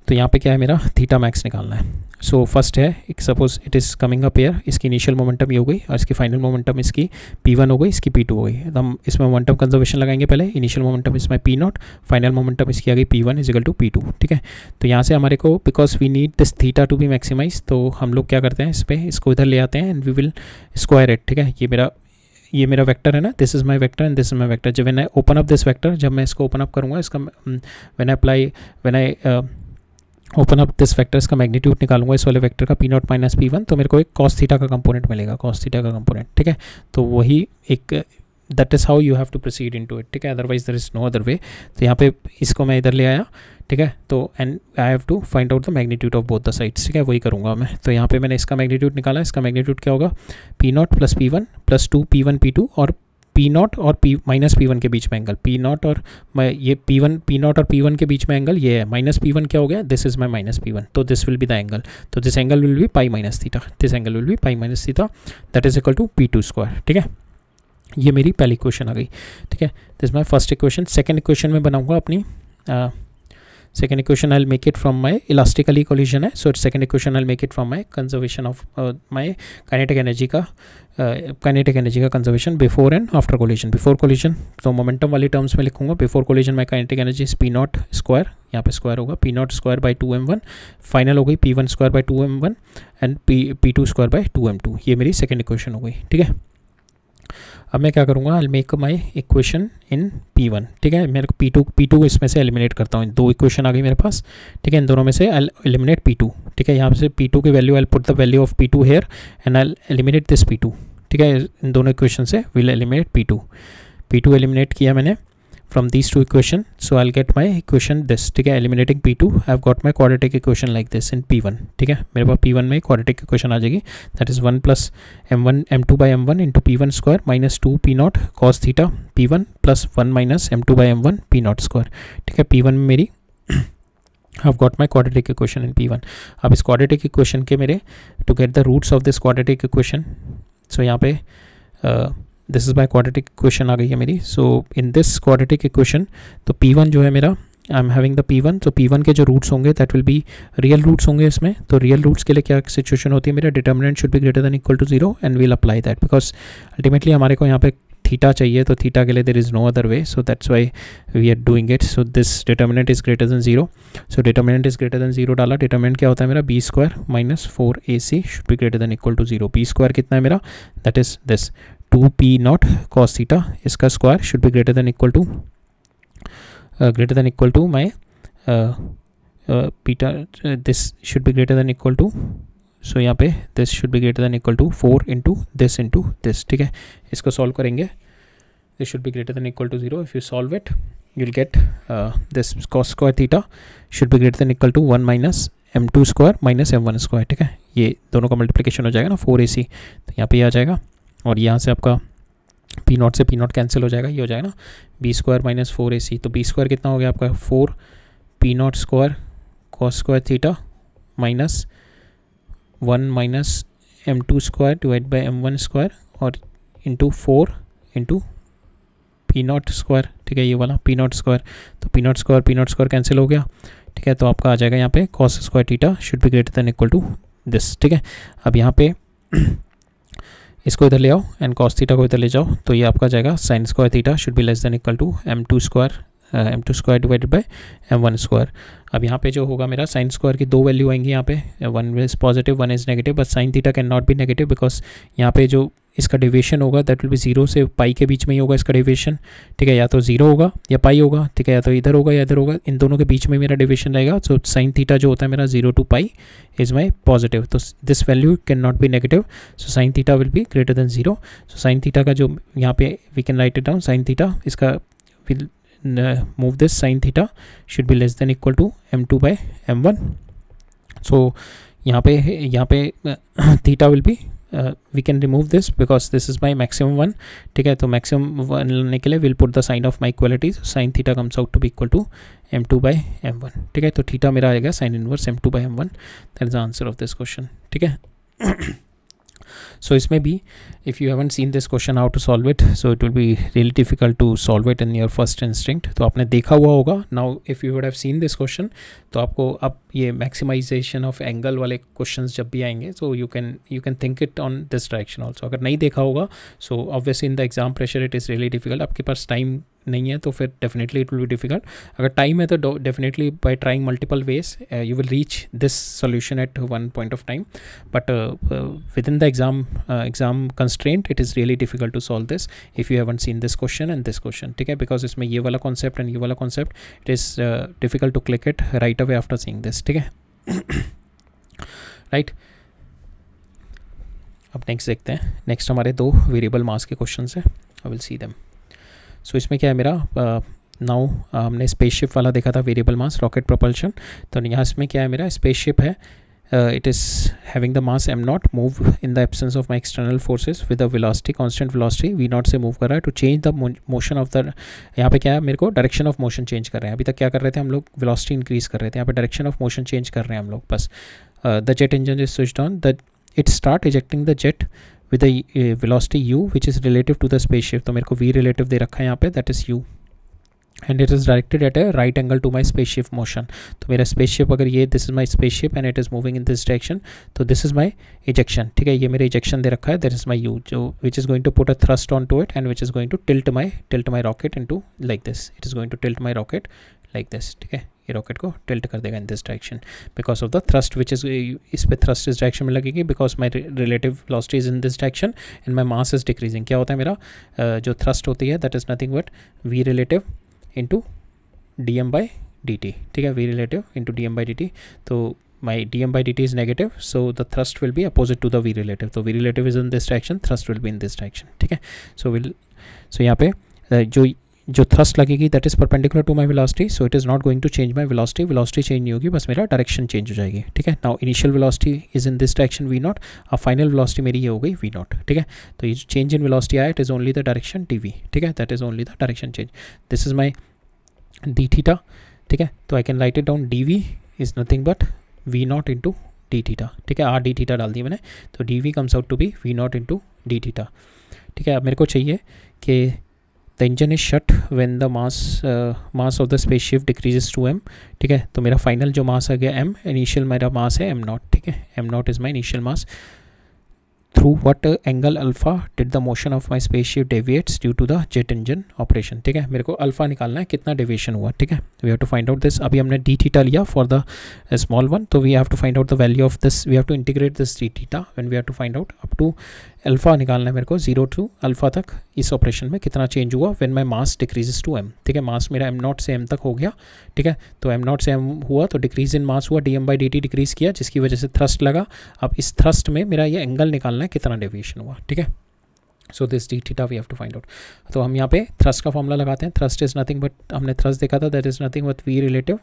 तो यहाँ पे क्या है, मेरा थीटा मैक्स निकालना है. सो फर्स्ट है, एक suppose it is coming up air, इसकी इनिशियल मोमेंटम ये हो गई और इसकी फाइनल मोमेंटम इसकी p1 हो गई, इसकी p2 हो गई. तो हम इसमें मोमेंटम कंजर्वेशन लगाएंगे पहले. इनिशियल मोमेंटम इसमें p0, फाइनल मोमेंटम इसकी आ गई p1 is equal to p2. ठीक है, तो यहाँ से हमारे को because we need this theta to be maximise, तो हम लोग क्या करते हैं इस पर, इसको इधर ले आते हैं and we will square it. ठीक है, ये मेरा वेक्टर है ना, this is my vector and this is my vector. जब when I open up this vector, जब मैं इसको ओपन अप करूँगा, इसका when I open up this vector, इसका मैग्नीट्यूड निकालूंगा इस वाले वेक्टर का p0 माइनस p1, तो मेरे को एक cos थीटा का कंपोनेंट मिलेगा, cos थीटा का कंपोनेंट. ठीक है, तो वही एक that is how you have to proceed into it. ठीक है, otherwise there is no other way. तो यहाँ पे इसको मैं इधर ले आया. ठीक है, तो and I have to find out the magnitude of both the sides. ठीक है, वही करूँगा मैं. तो यहाँ पे मैंने इसका मैग्नीट्यूड निकाला, इसका मैग्नीट्यूड क्या होगा, p0 plus p1 plus 2 p1 p2, और p0 और माइनस p1 के बीच में एंगल, p0 और ये p0 और p1 के बीच में एंगल ये है. माइनस p1 क्या हो गया, this is my minus p1, तो this will be the angle. तो this angle will be pi minus theta, this angle will be pi minus theta, that is equal to p2 square. ठीक है, ये मेरी पहली इक्वेशन आ गई. ठीक है, this my first equation. Second equation में बनाऊंगा अपनी second equation I'll make it from my elastically collision है. So second equation I'll make it from my conservation of my kinetic energy का conservation before and after collision. Before collision तो momentum वाली terms में लिखूंगा, before collision my kinetic energy is p0 square, यहाँ पे square होगा p0 square by 2m1, final हो गई p1 square by 2m1 and p2 square by 2m2. ये मेरी second equation हो गई. ठीक है, अब मैं क्या करूँगा, I'll make my equation in P1. ठीक है, मेरे को P2 इसमें से एलिमिनेट करता हूँ. 2 इक्वेशन आ गई मेरे पास. ठीक है, इन दोनों में से I'll eliminate P2. ठीक है, यहाँ से P2 की value I'll put the value of P2 here and I'll eliminate this P2. ठीक है, इन दोनों इक्वेशन से we'll eliminate P2 एलिमिनेट किया मैंने from these two equation, so I'll get my equation this. ठीक है, eliminating P2 I've got my quadratic equation like this in P1. ठीक है, मेरे पास P1 में quadratic equation आ जाएगी, that is 1 plus m2 by m1 into P1 square minus 2 P0 cos theta P1 plus 1 minus m2 by m1 P0 square. ठीक है, P1 में मेरी I've got my quadratic equation in P1. अब इस quadratic equation के मेरे to get the roots of this quadratic equation, so यहाँ पे this is my quadratic equation आ गई है मेरी. So in this quadratic equation तो P1 जो है मेरा, I am having the P1, तो P1 के जो रूट्स होंगे that will be real roots होंगे इसमें. तो रियल रूट्स के लिए क्या सिचुएशन होती है, मेरा determinant should be greater than equal to 0 and we'll apply that, because ultimately हमारे को यहाँ पे थीटा चाहिए, तो थीटा के लिए there is no other way, so that's why we are doing it. So this determinant is greater than 0. So determinant is greater than 0 डाला. Determinant क्या होता है मेरा, b² minus 4ac should be greater than equal to 0. b² कितना है मेरा, that is this 2p0 cos theta, इसका square should be greater than equal to my beta, this should be greater than equal to, so यहाँ पे this should be greater than equal to 4 into this. ठीक है, इसको solve करेंगे. This should be greater than equal to 0. If you solve it you will get this cos square theta should be greater than equal to 1 minus m2² minus m1². ठीक है, ये दोनों का multiplication हो जाएगा ना 4ac, तो यहाँ पे ये आ जाएगा, और यहाँ से आपका p0 से p0 कैंसिल हो जाएगा, ये हो जाएगा ना b² माइनस 4ac. तो b² कितना हो गया आपका 4p0² cos square theta minus 1 minus m2² divide by m1² और इंटू 4 इंटू p0². ठीक है, ये वाला p0², तो p0² कैंसिल हो गया. ठीक है, तो आपका आ जाएगा यहाँ पे cos square theta should be greater than equal to this. ठीक है, अब यहाँ पे इसको इधर ले आओ एंड cos थीटा को इधर ले जाओ, तो ये आपका जाएगा sin square theta should be less than equal to m2² divided by m1². अब यहाँ पे जो होगा मेरा साइन स्क्वायर की दो वैल्यू आएंगी यहाँ पे, one is positive one is negative, but sine theta can not be negative because यहाँ पे जो इसका डेविएशन होगा दैट विल बी 0 से पाई के बीच में ही होगा इसका डेविएशन. ठीक है, या तो 0 होगा या पाई होगा. ठीक है, या तो इधर होगा या इधर होगा, इन दोनों के बीच में मेरा डेविएशन रहेगा. सो साइन थीटा जो होता है मेरा 0 to pi is my positive, तो this value can not be negative, so sine theta will be greater than 0. So sine theta का जो यहाँ पे we can write it down, sine theta इसका will move this sin theta should be less than equal to m2 by m1. so यहाँ पे theta will be we can remove this because this is my maximum one. ठीक है, तो maximum one लेने के लिए we'll put the sign of my equality, so sin theta comes out to be equal to m2 by m1. ठीक है, तो theta मेरा आएगा sin inverse m2 by m1. that is the answer of this question. ठीक है. So इसमें भी if you haven't seen this question how to solve it, so it will be really difficult to solve it in your first instinct. तो आपने देखा हुआ होगा. Now if you would have seen this question, तो आपको अब ये maximization of angle वाले questions जब भी आएंगे, so you can think it on this direction also. अगर नहीं देखा होगा, so obviously in the exam pressure it is really difficult. आपके पास time नहीं है तो फिर definitely it will be difficult. अगर टाइम है तो definitely by trying multiple ways you will reach this solution at one point of time, but within the exam constraint it is really difficult to solve this if you haven't seen this question and this question. ठीक है, because इसमें ये वाला concept and ये वाला concept it is difficult to click it right away after seeing this. ठीक है, right. अब नेक्स्ट देखते हैं. नेक्स्ट हमारे दो वेरिएबल मास के क्वेश्चन है, आई विल सी देम. सो इसमें क्या है मेरा, नाउ हमने स्पेसशिप वाला देखा था वेरिएबल मास रॉकेट प्रोपल्शन. तो यहाँ इसमें क्या है मेरा, स्पेसशिप है, it is having the mass m0, move in the absence of my external forces with the velocity constant velocity v0 से मूव कर रहा है to change the motion of the, यहाँ पे क्या है मेरे को डायरेक्शन ऑफ मोशन चेंज कर रहे हैं. अभी तक क्या कर रहे थे हम लोग, वेलोसिटी इंक्रीज कर रहे थे, यहाँ पे डायरेक्शन ऑफ मोशन चेंज कर रहे हैं हम लोग बस. The jet engine is switched on, the it start ejecting the jet with the velocity u which is relative to the spaceship. तो मेरे को v relative दे रखा है यहाँ पे, that is u and it is directed at a right angle to my spaceship motion. तो मेरा spaceship अगर ये this is my spaceship and it is moving in this direction, तो this is my ejection. ठीक है, ये मेरा ejection दे रखा है, that is my u जो which is going to put a thrust onto it and which is going to tilt my rocket into like this. It is going to tilt my rocket like this. ठीक है, ये rocket को tilt कर देगा in this direction because of the thrust which is, इस पे thrust इस direction में लगेगी because my relative velocity is in this direction and my mass is decreasing. क्या होता है मेरा जो थ्रस्ट होती है that is nothing but v relative into d m by d t. ठीक है, v relative into d m by d t. तो my d m by d T is negative, so the thrust will be opposite to the v relative. तो v relative is in this direction, thrust will be in this direction. ठीक है, so यहाँ पे जो thrust लगेगी that is perpendicular to my velocity, so it is not going to change my velocity. Velocity change नहीं होगी, बस मेरा डायरेक्शन चेंज हो जाएगी. ठीक है, now initial velocity is in this direction v0, अब फाइनल वेलोसिटी मेरी ये हो गई v0. ठीक है, तो ये चेंज इन वेलोसिटी आया, it is only the direction dv. ठीक है, that is only the direction change. This is my d theta. ठीक है, तो I can write it down dv is nothing but v0 into d theta. ठीक है, d theta डाल दिया मैंने, तो dv comes out to be v0 into d theta. ठीक है, अब मेरे को चाहिए कि the engine is shut when the mass of the spaceship decreases to m. ठीक है, तो मेरा फाइनल जो मास आ गया m, इनिशियल मेरा मास है m0. ठीक है, m0 is my initial mass through what angle alpha did the motion of my spaceship deviates due to the jet engine operation. ठीक है, मेरे को अल्फा निकालना है कितना डेविएशन हुआ। ठीक है, we have to find out this. अभी हमने डी थीटा लिया फॉर द स्मॉल वन, तो we have to find out the value of this, we have to integrate this d theta when we have to find out up to alpha निकालना है मेरे को 0 to alpha तक इस operation में कितना change हुआ when my mass decreases to m। ठीक है, मास मेरा m0 से m तक हो गया। ठीक है, तो m0 से m हुआ तो डिक्रीज इन मास हुआ, dm/dt डिक्रीज किया जिसकी वजह से थ्रस्ट लगा। अब इस थ्रस्ट में मेरा ये एंगल निकालना है कितना डेविएशन हुआ। ठीक है, so this d theta we have to find out. तो हम यहाँ पे थ्रस्ट का फॉर्मूला लगाते हैं। थ्रस्ट इज नथिंग बट, हमने थ्रस्ट देखा था, that is nothing but v relative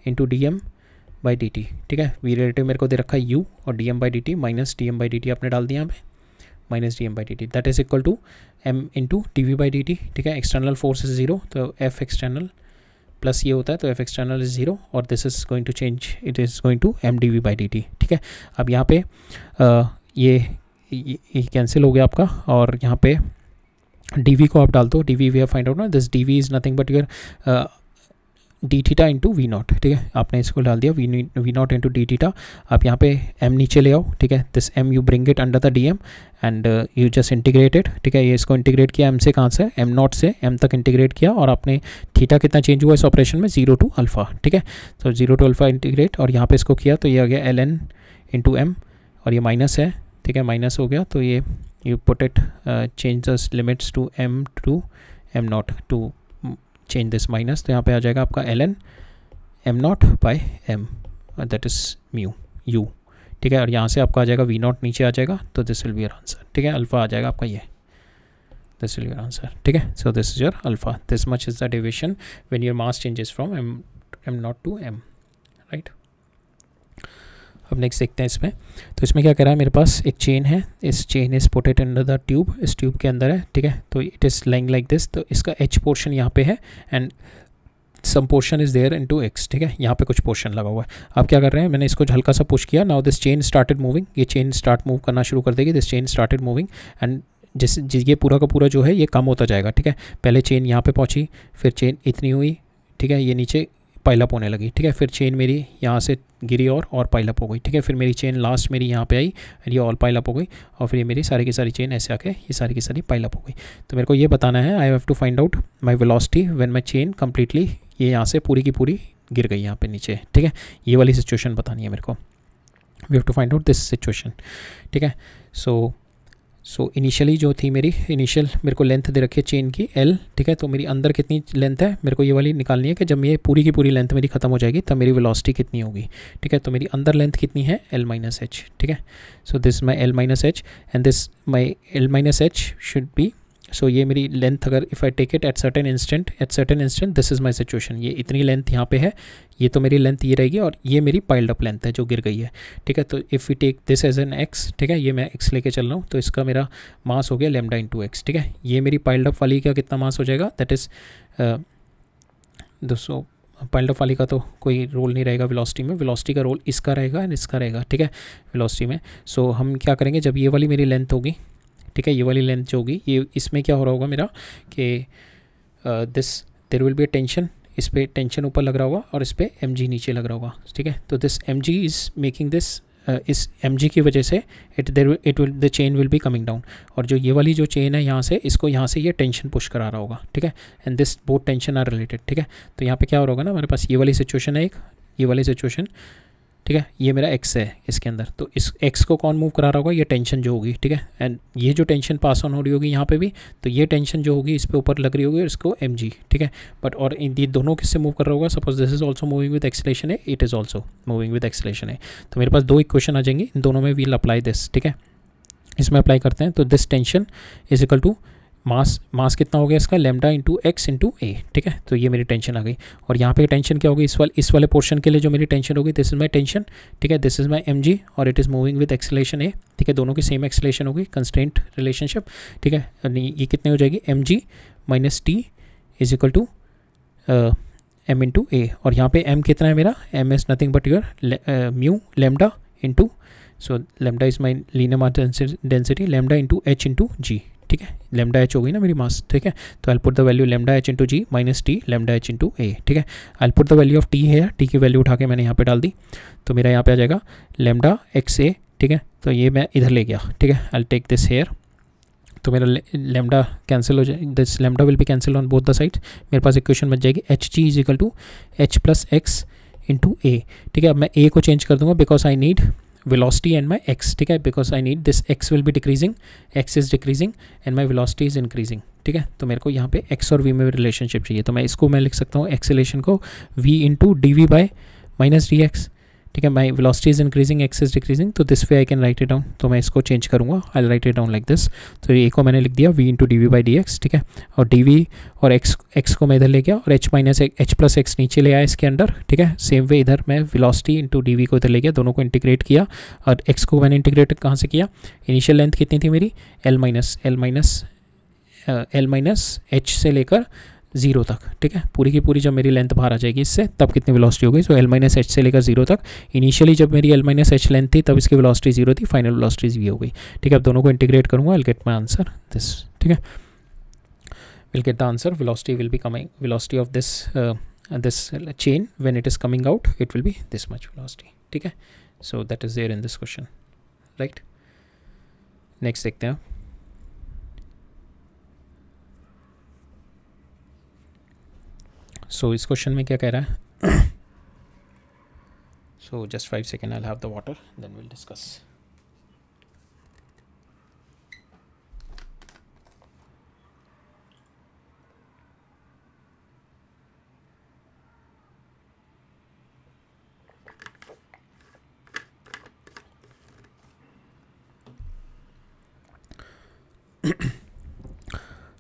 into dm/dt। ठीक है, v रिलेटिव मेरे को दे रखा है u और dm/dt माइनस dm/dt आपने डाल दिया यहाँ पे minus dm/dt, that is equal to m into dv/dt। ठीक है, एक्सटर्नल फोर्स इज 0 तो f एक्सटर्नल प्लस ये होता है तो f एक्सटर्नल इज 0 और this is going to change, it is going to m dv/dt। ठीक है, अब यहाँ पे ये कैंसिल हो गया आपका और यहाँ पे dv को आप डाल दो, dv we have find out ना, this dv is nothing but your d theta into v naught. ठीक है, आपने इसको डाल दिया v naught into d theta. आप यहाँ पे m नीचे ले आओ। ठीक है, this m you bring it under the dm and you just integrated. ठीक है, ये इसको इंटीग्रेट किया m से, कहाँ से, m0 से m तक इंटीग्रेट किया और आपने थीटा कितना चेंज हुआ इस ऑपरेशन में 0 टू अल्फा। ठीक है, तो 0 टू अल्फा इंटीग्रेट और यहाँ पे इसको किया तो ये आ गया ln इंटू m और ये माइनस है। ठीक है, माइनस हो गया तो ये you put it change the limits to m to m0 to change this minus, तो यहाँ पे आ जाएगा आपका ln m0 by m that is mu u। ठीक है, और यहाँ से आपका आ जाएगा v0 नीचे आ जाएगा तो this will be your answer. ठीक है, अल्फा आ जाएगा आपका ये, this will be your answer. ठीक है, so this is your alpha, this much is the deviation when your mass changes from m0 to m, right. अब नेक्स्ट देखते हैं इसमें, तो इसमें क्या कह रहा है, मेरे पास एक चेन है, इस chain is put it under the tube, इस ट्यूब के अंदर है। ठीक है, तो it is lying like this, तो इसका h पोर्शन यहाँ पे है and some portion is there into x। ठीक है, यहाँ पे कुछ पोर्शन लगा हुआ है। अब क्या कर रहे हैं, मैंने इसको हल्का सा पुश किया, now this chain started moving, ये चेन स्टार्ट मूव करना शुरू कर देगी, this chain started moving and ये पूरा का पूरा जो है ये कम होता जाएगा। ठीक है, पहले चेन यहाँ पे पहुँची, फिर चेन इतनी हुई। ठीक है, ये नीचे पाइलअप होने लगी। ठीक है, फिर चेन मेरी यहाँ से गिरी और पाइलअप हो गई। ठीक है, फिर मेरी चेन लास्ट मेरी यहाँ पे आई और ये ऑल पाइलअप हो गई और फिर ये मेरी सारी की सारी चेन ऐसे आके ये सारी की सारी पाइलअप हो गई। तो मेरे को ये बताना है, I have to find out my velocity when my chain completely ये यहाँ से पूरी की पूरी गिर गई यहाँ पे नीचे। ठीक है, ये वाली सिचुएशन बतानी है मेरे को, we have to find out this situation. ठीक है, सो इनिशियली जो थी मेरी इनिशियल मेरे को लेंथ दे रखी है चेन की L। ठीक है, तो मेरी अंदर कितनी लेंथ है मेरे को ये वाली निकालनी है कि जब ये पूरी की पूरी लेंथ मेरी खत्म हो जाएगी तब मेरी वेलोसिटी कितनी होगी। ठीक है, तो मेरी अंदर लेंथ कितनी है L-h। ठीक है, so this my L-h and this my L-h should be, so ये मेरी लेंथ अगर if I take it at certain instant this is my situation, ये इतनी लेंथ यहाँ पे है, ये तो मेरी लेंथ ये रहेगी और ये मेरी पाइल्ड अप लेंथ है जो गिर गई है। ठीक है, तो if we take this as an x, ठीक है, ये मैं x लेके चल रहा हूँ तो इसका मेरा मास हो गया लैम्डा इंटू x। ठीक है, ये मेरी पाइल्ड अप वाली का कितना मास हो जाएगा, दैट इज़ 200। पाइल्ड अप वाली का तो कोई रोल नहीं रहेगा वेलोसिटी में, वेलोसिटी का रोल इसका रहेगा एंड इसका रहेगा। ठीक है, वेलोसिटी में सो हम क्या करेंगे, जब ये वाली मेरी लेंथ होगी, ठीक है, ये वाली लेंथ जो होगी ये इसमें क्या हो रहा होगा मेरा कि this there will be a tension, इस पर टेंशन ऊपर लग रहा होगा और इस पर mg नीचे लग रहा होगा। ठीक है, तो this mg is making this, इस mg की वजह से it will the chain will be coming down, और जो ये वाली जो चेन है यहाँ से इसको यहाँ से ये टेंशन पुश करा रहा होगा। ठीक है, and this both tension are related. ठीक है, तो यहाँ पे क्या हो रहा होगा ना, हमारे पास ये वाली सिचुएशन है एक, ये वाली सिचुएशन। ठीक है, ये मेरा x है इसके अंदर, तो इस x को कौन मूव करा रहा होगा, ये टेंशन जो होगी। ठीक है, एंड ये जो टेंशन पास ऑन हो रही होगी यहाँ पे भी, तो ये टेंशन जो होगी इस पे ऊपर लग रही होगी और इसको mg। ठीक है, बट और इन ये दोनों किससे मूव कर रहा होगा, suppose this is also moving with acceleration है, it is also moving with acceleration है, तो मेरे पास दो इक्वेशन आ जाएंगी, इन दोनों में वील अप्लाई दिस। ठीक है, इसमें अप्लाई करते हैं तो this tension is equal to mass कितना हो गया इसका, lambda into x into a. ठीक है, तो ये मेरी टेंशन आ गई और यहाँ पे टेंशन क्या होगी, इस वाले पोर्शन के लिए जो मेरी टेंशन होगी, दिस इज माई टेंशन। ठीक है, दिस इज माई mg और it is moving with acceleration a. ठीक है, दोनों की सेम एक्सेलरेशन होगी, कंस्ट्रेंट रिलेशनशिप। ठीक है, ये कितनी हो जाएगी, mg minus t is equal to m into a, और यहाँ पे m कितना है मेरा, m is nothing but your mu lambda into, so lambda is my linear mass density, lambda into h into g. ठीक है, लैम्डा h हो गई ना मेरी मास। ठीक है, तो I put the value lambda h into g minus t lambda h into a. ठीक है, I put the value of t है, टी की वैल्यू उठा के मैंने यहाँ पे डाल दी, तो मेरा यहाँ पे आ जाएगा लैम्डा x a ठीक है, तो ये मैं इधर ले गया, ठीक है, आई टेक दिस हेयर, तो मेरा लेमडा कैंसिल हो जाए, this lambda will be cancel on both the side, मेरे पास इक्वेशन बच जाएगी h g is equal to h plus x into a, ठीक है। अब मैं ए को चेंज कर दूंगा because I need velocity and my x, ठीक है, because I need this x will be decreasing, x is decreasing and my velocity is increasing, ठीक है। तो मेरे को यहाँ पे x और v में रिलेशनशिप चाहिए, तो मैं इसको मैं लिख सकता हूँ एक्सेलेरेशन को v into d v by minus d x, ठीक है। My velocity is increasing, x is decreasing, तो this way I can write it down, तो मैं इसको चेंज करूँगा, I write it down like this. तो ये को मैंने लिख दिया v into d v by d x, ठीक है, और डी वी और x को मैं इधर ले गया और h minus H plus x नीचे ले आया इसके अंदर, ठीक है। सेम वे इधर मैं वेलोसिटी इंटू डी वी को इधर ले गया, दोनों को इंटीग्रेट किया और x को मैंने इंटीग्रेट कहाँ से किया, इनिशियल लेंथ कितनी थी मेरी एल माइनस एच से लेकर 0 तक, ठीक है। पूरी की पूरी जब मेरी लेंथ बाहर आ जाएगी इससे तब कितनी वेलोसिटी हो गई, सो एल माइनस एच से लेकर 0 तक। इनिशियली जब मेरी एल माइनस एच लेंथ थी तब इसकी वेलोसिटी 0 थी, फाइनल वेलोसिटी v हो गई, ठीक है। अब दोनों को इंटीग्रेट करूँगा, I will get my answer this, ठीक है, will get the answer, velocity will be coming, velocity of this chain when it is coming out it will be this much velocity, ठीक है। So that is there in this question, right. Next देखते हैं, सो इस question में क्या कह रहा है, so just 5 second, I will have the water then will discuss.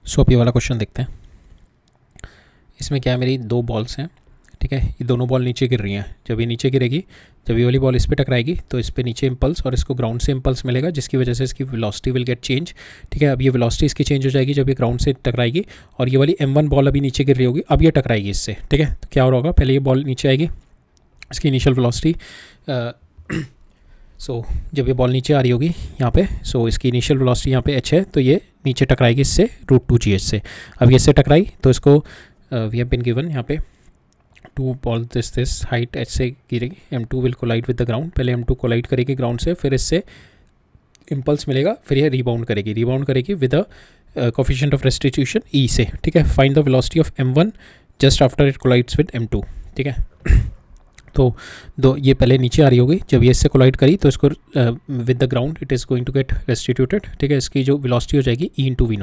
सो अब ये वाला क्वेश्चन देखते हैं, इसमें क्या है, मेरी 2 बॉल्स हैं, ठीक है, ये दोनों बॉल नीचे गिर रही हैं। जब ये नीचे गिरेगी, जब ये वाली बॉल इस पे टकराएगी तो इस पे नीचे इम्पल्स और इसको ग्राउंड से इम्पल्स मिलेगा, जिसकी वजह से इसकी वेलोसिटी विल गेट चेंज, ठीक है। अब ये वेलोसिटी इसकी चेंज हो जाएगी जब ये ग्राउंड से टकराएगी, और ये वाली m1 बॉल अभी नीचे गिर रही होगी, अब ये टकराएगी इससे, ठीक है। तो क्या हो रहा होगा, पहले ये बॉल नीचे आएगी, इसकी इनिशियल वेलोसिटी, सो जब ये बॉल नीचे आ रही होगी यहाँ पे, सो इसकी इनिशियल वेलोसिटी यहाँ पे h है, तो ये नीचे टकराएगी इससे √2gh से। अब ये इससे टकराई तो इसको वी हैव बीन गिवन यहाँ पे 2 बॉल दिस हाइट h से गिरेगी, m2 will collide with the ground, पहले m2 कोलाइड करेगी ग्राउंड से, फिर इससे इम्पल्स मिलेगा, फिर ये रिबाउंड करेगी with the coefficient of restitution e से, ठीक है। Find the velocity of m1 just after it collides with m2, ठीक है। तो ये पहले नीचे आ रही होगी, जब ये इससे कोलाइड करी तो इसको with the ground it is going to get restituted, ठीक है। इसकी जो वेलोसिटी हो जाएगी e इंटू वी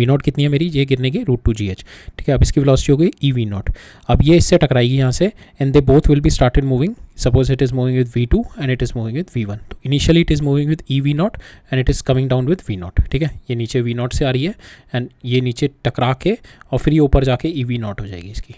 नॉट कितनी है मेरी, ये गिरने की √2gh, ठीक है। अब इसकी वेलोसिटी हो गई e वी नॉट, अब ये इससे टकराएगी यहाँ से, and they both will be started moving, suppose it is moving with v2 and it is moving with v1, तो initially it is moving with e v naught and it is coming down with v naught, ठीक है। ये नीचे v not से आ रही है and ये नीचे टकरा के और फिर ये ऊपर जाके e वी नॉट हो जाएगी इसकी,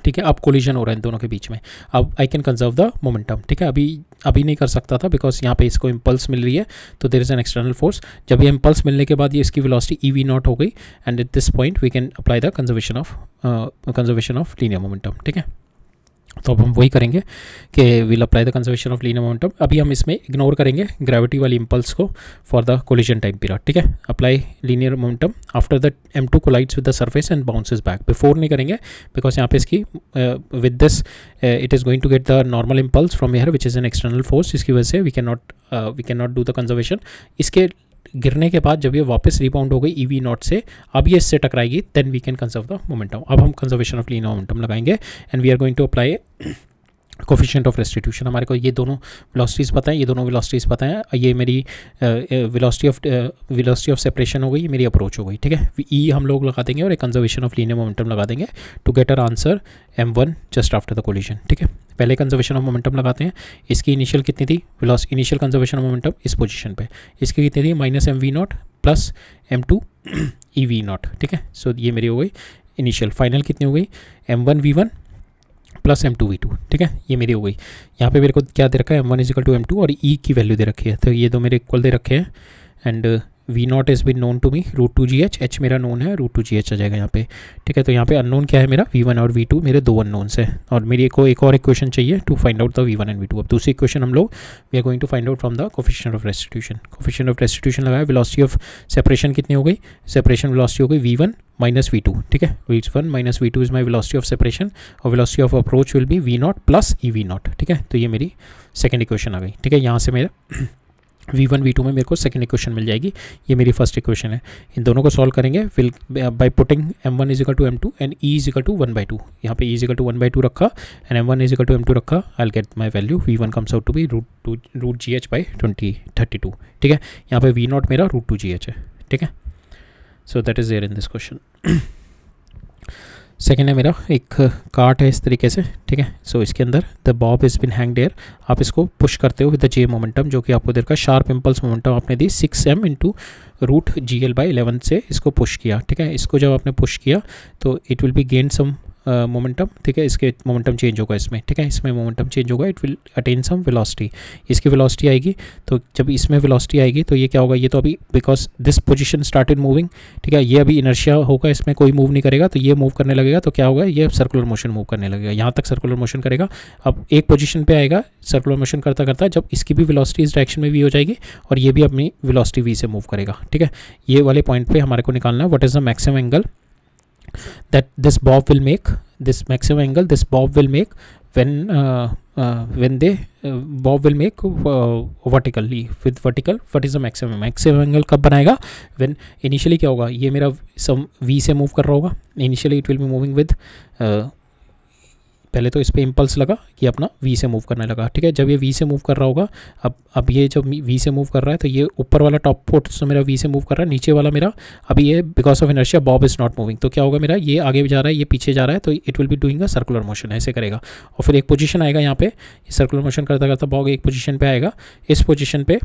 ठीक है। अब कोलिजन हो रहा है इन दोनों के बीच में, अब I can conserve the momentum, ठीक है। अभी नहीं कर सकता था बिकॉज यहाँ पे इसको इम्पल्स मिल रही है, तो there is an external force. जब ये इम्पल्स मिलने के बाद ये इसकी वेलोसिटी e वी नॉट हो गई, and at this point we can apply the conservation of linear momentum, ठीक है। तो अब हम वही करेंगे कि will apply the conservation of linear momentum. अभी हम इसमें इग्नोर करेंगे ग्रेविटी वाली इम्पल्स को for the collision time period, ठीक है। Apply linear momentum after the m2 collides with the surface and bounces back, before नहीं करेंगे बिकॉज यहाँ पे इसकी with this it is going to get the normal impulse from here which is an external force, इसकी वजह से we can not do the conservation. इसके गिरने के बाद जब ये वापस रिबाउंड हो गई ई वी नॉट से, अब ये इससे टकराएगी, then we can conserve the momentum. अब हम कंजर्वेशन ऑफ लीनियर मोमेंटम लगाएंगे and we are going to apply coefficient of restitution. हमारे को ये दोनों वेलोसिटीज़ पता है, ये दोनों वेलोसिटीज़ पता है, ये मेरी वेलोसिटी ऑफ सेपरेशन हो गई, ये मेरी अप्रोच हो गई, ठीक है। ई हम लोग लगा देंगे और एक कंजर्वेशन ऑफ लीनियर मोमेंटम लगा देंगे to get our answer m1 just after the collision, ठीक है। पहले कंजर्वेशन ऑफ मोमेंटम लगाते हैं, इसकी इनिशियल कितनी थी इनिशियल कंजर्वेशन ऑफ मोमेंटम इस पोजीशन पे, इसकी कितनी थी -m v not plus m2 e v naught, ठीक है। सो ये मेरी हो गई इनिशियल, फाइनल कितनी हो गई m1 v1 plus m2 v2, ठीक है, ये मेरी हो गई। यहाँ पे मेरे को क्या दे रखा है m1 = m2 और e की वैल्यू दे रखी है, तो ये दो मेरे इक्वल दे रखे हैं and v naught is been known to me root two g h मेरा नोन है, रूट टू जी एच आ जाएगा यहाँ पे, ठीक है। तो यहाँ पे अननोन क्या है मेरा V1 और V2, मेरे दो अननोन्स है, और मेरी एक और इक्वेशन चाहिए to find out the V1 and V2। अब दूसरी इक्वेशन हम लोग we are going to find out from the coefficient of restitution. Coefficient of restitution लगाया, वेलोसिटी ऑफ सेपरेशन कितनी हो गई, सेपरेशन वेलोसिटी हो गई V1 माइनस V2, ठीक है। V1 minus V2 is my velocity of separation, और velocity of approach will be V0 plus EV0, ठीक है। तो ये मेरी सेकेंड इक्वेशन आ गई, ठीक है। यहाँ से मेरा V1 V2 में मेरे को सेकंड इक्वेशन मिल जाएगी, ये मेरी फर्स्ट इक्वेशन है। इन दोनों को सॉल्व करेंगे will by putting m1 is equal to m2 and e is equal to 1/2। यहाँ पे e इज इक्वल टू 1/2 रखा and m1 is equal to m2 रखा। I will get my value V1 comes out to be root g h by 32, ठीक है। यहाँ पे V0 मेरा root two g H है, ठीक है। So that is there in this question. Second है मेरा एक कार्ट है इस तरीके से, ठीक है। सो इसके अंदर the bob is been hang there, आप इसको पुश करते हो विद द जे मोमेंटम, जो कि आपको देर का शार्प इम्पल्स मोमेंटम आपने दी 6m इंटू रूट GL/11 से इसको पुश किया, ठीक है। इसको जब आपने पुश किया तो it will be gain some momentum, ठीक है। इसके मोमेंटम चेंज होगा इसमें, ठीक है। इसमें मोमेंटम चेंज होगा, it will attain some velocity, इसकी वेलोसिटी आएगी। तो जब इसमें वेलोसिटी आएगी तो ये क्या होगा, ये तो अभी because this position started moving, ठीक है, ये अभी इनर्शिया होगा, इसमें कोई मूव नहीं करेगा, तो ये मूव करने लगेगा, तो क्या होगा, ये सर्कुलर मोशन मूव करने लगेगा, यहाँ तक सर्कुलर मोशन करेगा। अब एक पोजीशन पे आएगा सर्कुलर मोशन करता करता, जब इसकी भी वेलोसिटी इस डायरेक्शन में वी हो जाएगी और ये भी अपनी वेलोसिटी वी से मूव करेगा, ठीक है। ये वाले पॉइंट पे हमारे को निकालना है what is the maximum angle that this bob will make, this maximum angle this bob will make when they bob will make vertically with vertical, what is the maximum angle कब बनाएगा, when initially क्या होगा, ये मेरा some v से move कर रहा होगा, initially it will be moving with पहले तो इस पर इम्पल्स लगा, ये अपना V से मूव करने लगा, ठीक है। जब ये V से मूव कर रहा होगा, अब ये जब V से मूव कर रहा है तो ये ऊपर वाला टॉप पोर्ट तो मेरा V से मूव कर रहा है, नीचे वाला मेरा अभी ये because of inertia Bob is not moving, तो क्या होगा, मेरा ये आगे जा रहा है, ये पीछे जा रहा है, तो it will be doing a circular motion, ऐसे करेगा। और फिर एक पोजीशन आएगा यहाँ पे, सर्कुलर मोशन करता करता बॉब एक पोजीशन पे आएगा, इस पोजीशन पे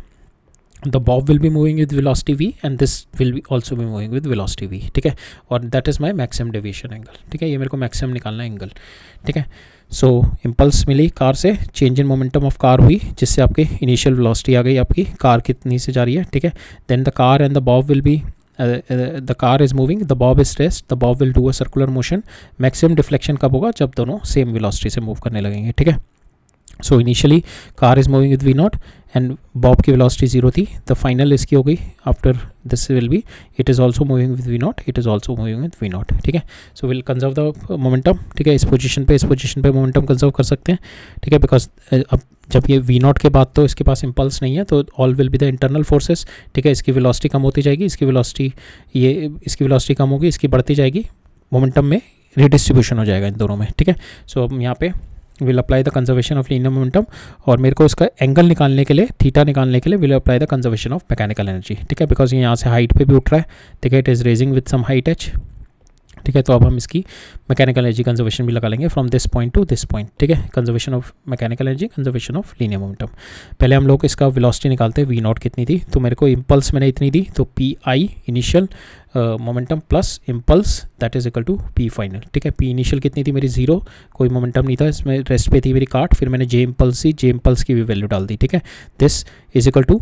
the bob will be moving with velocity v and this will be also be moving with velocity v, ठीक है। और that is my maximum deviation angle, ठीक है। ये मेरे को मैक्सिमम निकालना है एंगल, ठीक है। सो इम्पल्स मिली कार से, change in momentum of car हुई, जिससे आपकी इनिशियल वेलोसिटी आ गई, आपकी कार कितनी से जा रही है, ठीक है। Then the car and the bob will be the car is moving, the bob is rest, the bob will do a circular motion। Maximum deflection कब होगा, जब दोनों सेम वेलोसिटी से मूव करने लगेंगे, ठीक है। So initially car is moving with V0 and Bob की वेलोसिटी 0 थी, द फाइनल इसकी हो गई after this will B it is also moving with V0, it is also moving with V0, ठीक है। So will conserve the momentum, ठीक है। इस पोजीशन पे मोमेंटम कंजर्व कर सकते हैं, ठीक है, बिकॉज अब जब ये V0 के बाद तो इसके पास इम्पल्स नहीं है, तो all will be the internal forces, ठीक है। इसकी वेलोसिटी कम होती जाएगी, इसकी वेलोसिटी कम होगी, इसकी बढ़ती जाएगी, मोमेंटम में रिडिस्ट्रीब्यूशन हो जाएगा इन दोनों में, ठीक है। सो अब यहाँ पे will apply the conservation of linear momentum, और मेरे को इसका एंगल निकालने के लिए, थीटा निकालने के लिए will apply the conservation of mechanical energy, ठीक है। बिकॉज ये यहाँ से हाइट पे भी उठ रहा है, ठीक है, it is raising with some height h, ठीक है। तो अब हम इसकी मैकेनिकल एनर्जी कंजर्वेशन भी लगा लेंगे from this point two this point, ठीक है। Conservation of mechanical energy, conservation of linear momentum. पहले हम लोग इसका वेलोसिटी निकालते हैं, V0 कितनी थी, तो मेरे को इम्पल्स मैंने इतनी दी, तो PI initial momentum plus impulse that is equal to P final, ठीक है। P इनिशियल कितनी थी मेरी 0, कोई मोमेंटम नहीं था, इसमें रेस्ट पे थी मेरी कार्ट, फिर मैंने J इम्पल्स दी, J इम्पल्स की भी वैल्यू डाल दी, ठीक है। This is equal to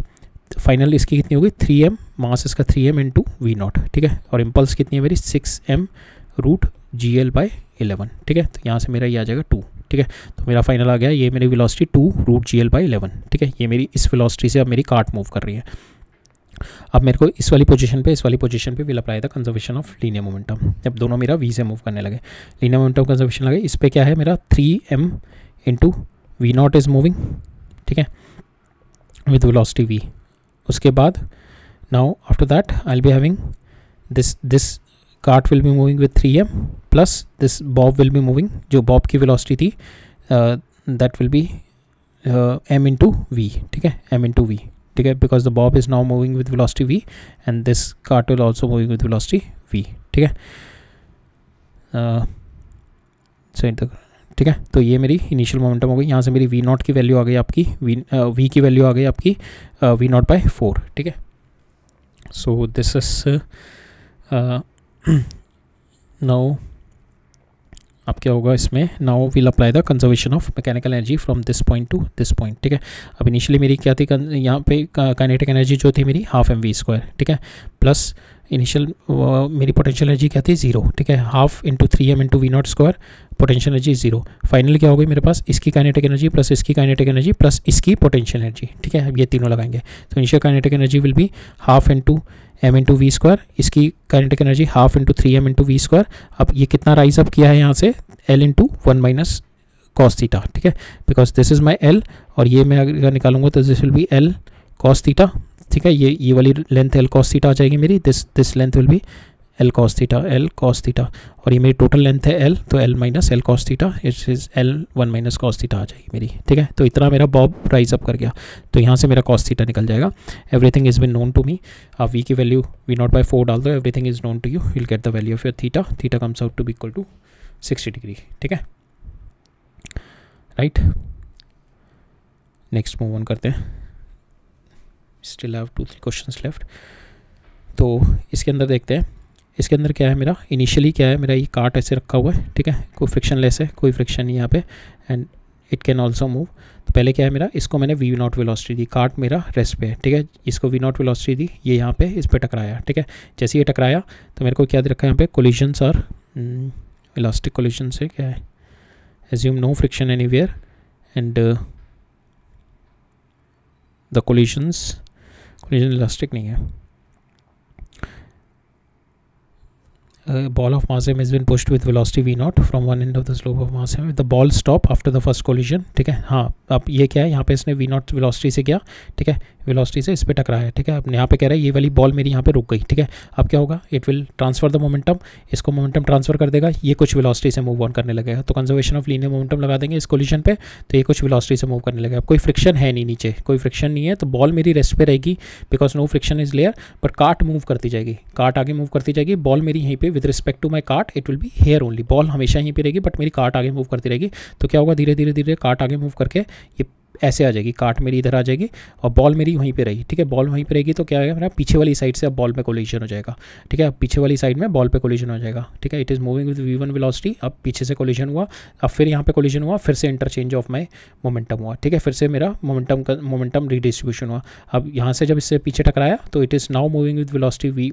final इसकी कितनी होगी 3m, मास इसका 3m इंटू V0, ठीक है। और इम्पल्स कितनी है मेरी 6m रूट GL/11, ठीक है। तो यहाँ से मेरा ये आ जाएगा 2, ठीक है। तो मेरा फाइनल आ गया, ये मेरी वेलोसिटी 2 रूट GL/11, ठीक है। ये मेरी इस वेलोसिटी से अब मेरी कार्ट मूव कर रही है। अब मेरे को इस वाली पोजीशन पे will apply the conservation of linear momentum, जब दोनों मेरा V से मूव करने लगे, लीनियर मोमेंटम कंजर्वेशन लगे, इस पे क्या है मेरा 3m into V0 is moving, ठीक है, विद वेलोसिटी v। उसके बाद now after that I will be having this cart will be moving with 3m plus this Bob will be moving, जो बॉब की वेलोसिटी थी that will be m into v, ठीक है, m into v, ठीक है, because the bob is now moving with velocity v and this cart will also moving with velocity v, ठीक है। ठीक है, तो ये मेरी इनिशियल मोमेंटम हो गई। यहाँ से मेरी V0 की वैल्यू आ गई आपकी, V की वैल्यू आ गई आपकी V0/4, ठीक है। सो दिस इज नाउ अब क्या होगा इसमें, now will apply the conservation of mechanical energy from this point two this point, ठीक है। अब इनिशियली मेरी क्या थी, यहाँ पे काइनेटिक एनर्जी जो थी मेरी हाफ mv², ठीक है, प्लस इनिशियल मेरी पोटेंशियल एनर्जी क्या थी 0, ठीक है, half into 3m into v0², potential energy 0। Finally क्या हो गई मेरे पास, इसकी काइनेटिक एनर्जी प्लस इसकी काइनेटिक एनर्जी प्लस इसकी पोटेंशियल एनर्जी, ठीक है। अब ये तीनों लगाएंगे तो initial kinetic energy will be half into m into v², इसकी kinetic energy half into 3m into v²। अब ये कितना राइज अप किया है यहाँ से, l into 1 minus cos theta, ठीक है, because this is my l, और ये मैं अगर निकालूंगा तो this will be l cos theta, ठीक है। ये वाली लेंथ l कॉस थीटा आ जाएगी मेरी, this length will be l cos theta, और ये मेरी टोटल लेंथ है l, तो l minus l cos theta is l 1 minus cos theta आ जाएगी मेरी, ठीक है। तो इतना मेरा बॉब राइज अप कर गया, तो यहाँ से मेरा कॉस थीटा निकल जाएगा। Everything is been known to me, आप v की वैल्यू v0/4 डाल दो, everything is known to you, will get the value of your theta comes out to be equal to 60 degree, ठीक है, राइट। नेक्स्ट मूव ऑन करते हैं, still have 2-3 questions left. तो इसके अंदर देखते हैं, इसके अंदर क्या है मेरा, इनिशियली क्या है मेरा, ये काट ऐसे रखा हुआ है, ठीक है, कोई फ्रिक्शन लेस है, कोई फ्रिक्शन नहीं यहाँ पे, and it can also move. तो पहले क्या है मेरा, इसको मैंने v0 वेलोसिटी दी, काट मेरा रेस्ट पे है, ठीक है, इसको v0 वेलोसिटी दी, ये यहाँ पे इस पे टकराया, ठीक है। जैसे ये टकराया तो मेरे को क्या दे रखा है यहाँ पे, कोलिजन्स और इलास्टिक कोलिजन से क्या है, assume no friction anywhere and the collision elastic नहीं है। Ball of mass m has been pushed with velocity v0 from one end of the slope of mass m. The ball stop after the first collision, ठीक है। हाँ, अब ये क्या है, यहाँ पे इसने v0 वेलोसिटी से किया, ठीक है, वेलोसिटी से इस पे टकराया है, ठीक है। अब यहाँ पे कह रहा है ये वाली बॉल मेरी यहाँ पे रुक गई, ठीक है। अब क्या होगा, it will transfer the momentum, इसको मोमेंटम ट्रांसफर कर देगा, ये कुछ वेलोसिटी से मूव ऑन करने लगेगा, तो कंजर्वेशन ऑफ लीनियर मोमेंटम लगा देंगे इस कोलिजन पे, तो ये कुछ वेलोसिटी से मूव करने लगेगा। अब कोई फ्रिक्शन है नहीं, नीचे कोई फ्रिक्शन नहीं है, तो बॉल मेरी रेस्ट पे रहेगी, because no friction is layer, but cart move करती जाएगी, काट आगे मूव करती जाएगी, बॉल मेरी यहीं पे विद रिस्पेक्ट टू माई काट it will be here only, ball हमेशा यहीं पे रहेगी, बट मेरी काट आगे मूव करती रहेगी। तो क्या होगा, धीरे धीरे काट आगे मूव करके ये ऐसे आ जाएगी, काट मेरी इधर आ जाएगी और बॉल मेरी वहीं पे रहेगी, ठीक है। बॉल वहीं पे रहेगी तो क्या है मेरा, पीछे वाली साइड से अब बॉल पे कोलिजन हो जाएगा, ठीक है। अब पीछे वाली साइड में बॉल पे कोलिजन हो जाएगा, ठीक है। It is moving with v1 velocity, अब पीछे से कोलिजन हुआ, अब फिर यहाँ पे कोलिजन हुआ, फिर से इंटरचेंज ऑफ माई मोमेंटम हुआ, ठीक है, फिर से मेरा मोमेंटम रिडिस्ट्रीब्यूशन हुआ। अब यहाँ से जब इससे पीछे टकराया तो it is now moving with velocity v,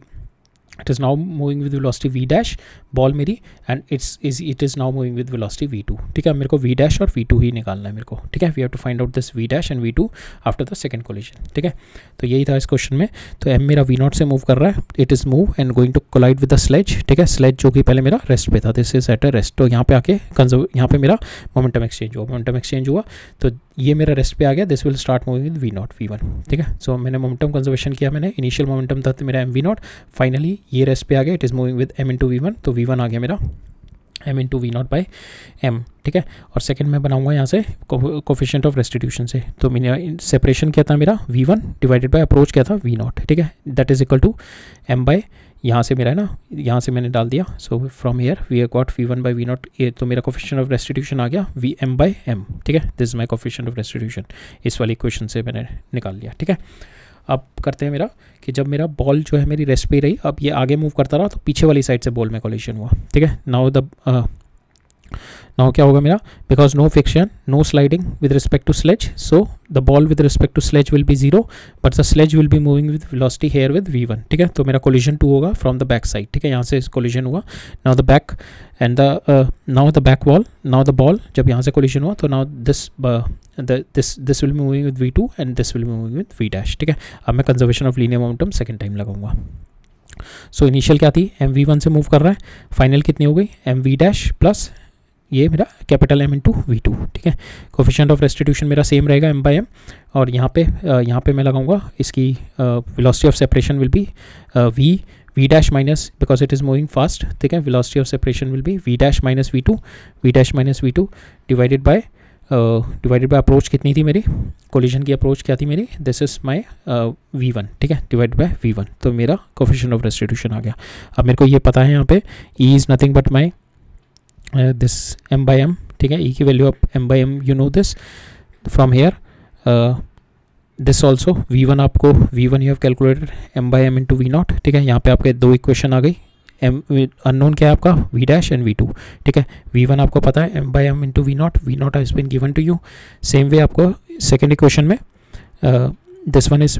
it is now moving with velocity v dash ball मेरी, and it is now moving with velocity v2, ठीक है। मेरे को v डैश और v2 ही निकालना है मेरे को, ठीक है। We have to find out this v dash and v2 after the second collision, ठीक है। तो यही था इस क्वेश्चन में। तो m मेरा v0 से मूव कर रहा है, it is move and going to collide with the sledge, ठीक है, स्लेज जो कि पहले मेरा रेस्ट पे था, this is at a rest. तो यहाँ पे आके यहाँ पे मेरा मोमेंटम एक्सचेंज हुआ, तो ये मेरा रेस्ट पे आ गया, this will start moving with v0 v1, ठीक है। सो मैंने मोमेंटम कंजर्वेशन किया, मैंने इनिशियल मोमेंटम था तो मेरा mv0, फाइनली ये रेस्ट पे आ गया, it is moving with m into v1, तो v1 आ गया मेरा m इंटू v0/m, ठीक है। और सेकंड में बनाऊंगा यहाँ से कोफिशिएंट ऑफ रेस्टिट्यूशन से, तो मैंने सेपरेशन क्या था मेरा v1 डिवाइडेड बाय अप्रोच क्या था v0, ठीक है, that is equal to m by, यहाँ से मेरा है ना, यहाँ से मैंने डाल दिया, so from here we have got v1/v0, ये तो मेरा कोफिशिएंट ऑफ रेस्टिट्यूशन आ गया vm/m, ठीक है। This is my coefficient of restitution, इस वाली इक्वेशन से मैंने निकाल लिया, ठीक है। अब करते हैं मेरा कि जब मेरा बॉल जो है मेरी रेस्ट पे रही, अब ये आगे मूव करता रहा तो पीछे वाली साइड से बॉल में कोलिजन हुआ, ठीक है। नाउ क्या होगा मेरा, because no friction no sliding with respect to sledge, so the ball with respect to sledge will be 0, but the sledge will be moving with velocity here with v1, ठीक है। तो मेरा कोलिजन 2 होगा from the back side, ठीक है, यहाँ से collision हुआ, now the back end now the back wall, now the ball जब यहाँ से कोलिजन हुआ तो now this will moving with v2 and this will moving with v dash, ठीक है। अब मैं conservation of linear momentum second time लगाऊंगा। सो इनिशियल क्या थी, mv1 से मूव कर रहा है, फाइनल कितनी हो गई mv डैश प्लस ये मेरा कैपिटल M इंटू v2, ठीक है। कोफिशिएंट ऑफ रेस्टिट्यूशन मेरा सेम रहेगा m/m, और यहाँ पे मैं लगाऊंगा इसकी velocity of separation will be v dash minus, because it is moving fast, ठीक है, velocity of separation will be v dash minus v2 divided by approach कितनी थी मेरी, कोलिजन की अप्रोच क्या थी मेरी, दिस इज माय v1, ठीक है, डिवाइडेड बाय v1, तो मेरा कोफिशिएंट ऑफ रेस्टिट्यूशन आ गया। अब मेरे को ये पता है यहाँ पे e is nothing but my this m/m, ठीक है, e की value of m/m you know this from here, this also v1 you have calculated m/m into v0, ठीक है। यहाँ पे आपके दो इक्वेशन आ गई, एम अननोन क्या है आपका v dash and v two, ठीक है। वी वन आपको पता है m by m into v naught has been given to you. Same way आपको सेकेंड इक्वेशन में दिस वन इज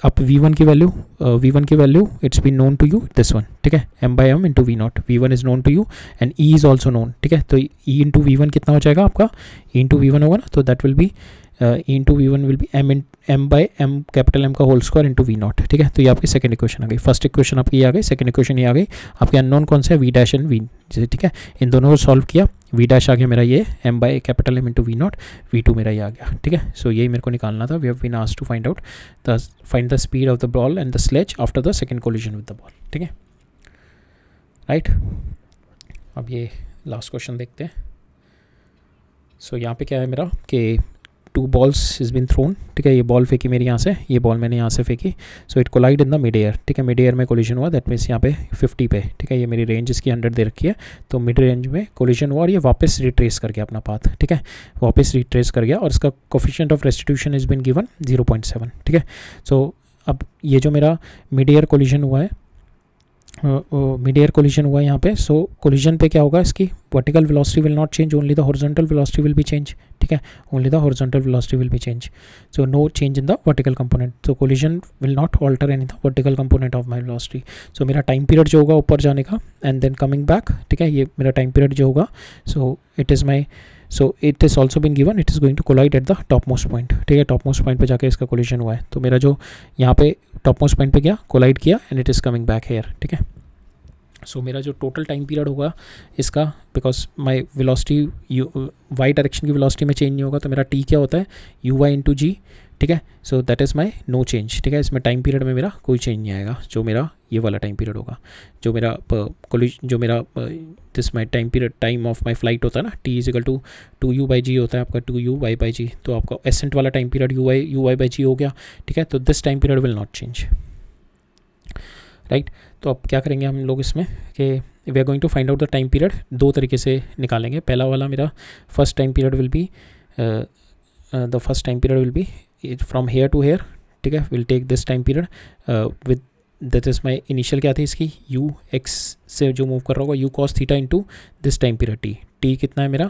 आप V1 की वैल्यू it's been known to you this one, ठीक है, m by m into V1 is known to you and E is also known, ठीक है। तो E इंटू V1 कितना हो जाएगा आपका, E इंटू V1 होगा ना, तो that will B E into V1 will be m by m capital M का होल स्क्वायर इंटू V0, ठीक है। तो ये आपकी सेकंड इक्वेशन आ गई। फर्स्ट इक्वेशन आपकी ये आ गई, सेकंड इक्वेशन ये आ गई। आपके अननोन कौन सा है, V डैश एंड V, ठीक है। इन दोनों को सॉल्व किया, V डैश आ गया मेरा ये m by capital M into V0, V2 मेरा ये आ गया, ठीक है। सो यही मेरे को निकालना था। We have been asked to find the speed of the ball and the sledge after the second collision with the ball, ठीक है, राइट। अब ये लास्ट क्वेश्चन देखते हैं। सो यहाँ पे क्या है मेरा कि 2 balls इज बिन थ्रोन, ठीक है। ये बॉल फेंकी मेरी यहाँ से, ये बॉल मैंने यहाँ से फेंकी, so it collide in the mid air, ठीक है। मिड एयर में कोलिजन हुआ, दैट मीन्स यहाँ पे 50 पे, ठीक है। ये मेरी रेंज इसकी 100 दे रखी है, तो मिड रेंज में कोलिजन हुआ और ये वापस रिट्रेस कर गया अपना पाथ, ठीक है, वापस रिट्रेस कर गया और इसका coefficient of restitution is been given 0.7, ठीक है। सो अब ये जो मेरा मिड एयर कोलिजन हुआ है, मिड एयर कोलिजन हुआ है यहाँ पे, सो कोलिजन पे क्या होगा, इसकी vertical velocity will not change, only the horizontal velocity will be change, ठीक है, only the horizontal velocity will be change, so no change in the vertical component. So collision will not alter any the vertical component of my velocity. So मेरा time period जो होगा ऊपर जाने का and then coming back, ठीक है, ये मेरा टाइम पीरियड जो होगा, so it is my, so it is also been given, it is going to collide at the top most point, ठीक है। टॉप मोस्ट पॉइंट पे जाके इसका कोलिजन हुआ है, तो मेरा जो यहाँ पे टॉप मोस्ट पॉइंट पे गया, कोलाइड किया and it is coming back here, ठीक है। सो मेरा जो टोटल टाइम पीरियड होगा इसका, because my velocity y direction की वेलोसिटी में चेंज नहीं होगा, तो मेरा टी क्या होता है, यू वाई इंटू जी, ठीक है। So that is my no change, ठीक है। इसमें टाइम पीरियड में मेरा कोई चेंज नहीं आएगा, जो मेरा ये वाला टाइम पीरियड होगा, जो मेरा this my time period, time of my flight होता है ना, T is equal to 2u by g होता है आपका, 2u वाई बाई जी, तो आपका एसेंट वाला time period u y by g हो गया, ठीक है। तो this time period will not change, right. तो अब क्या करेंगे हम लोग इसमें कि we are going to find out the time period, दो तरीके से निकालेंगे। पहला वाला मेरा first time period will be, the first time period will be from here to here, ठीक है। Will take this time period with, that is my initial क्या थी इसकी, यू एक्स से जो मूव कर रहा होगा, you cos theta into this time period T, T कितना है मेरा,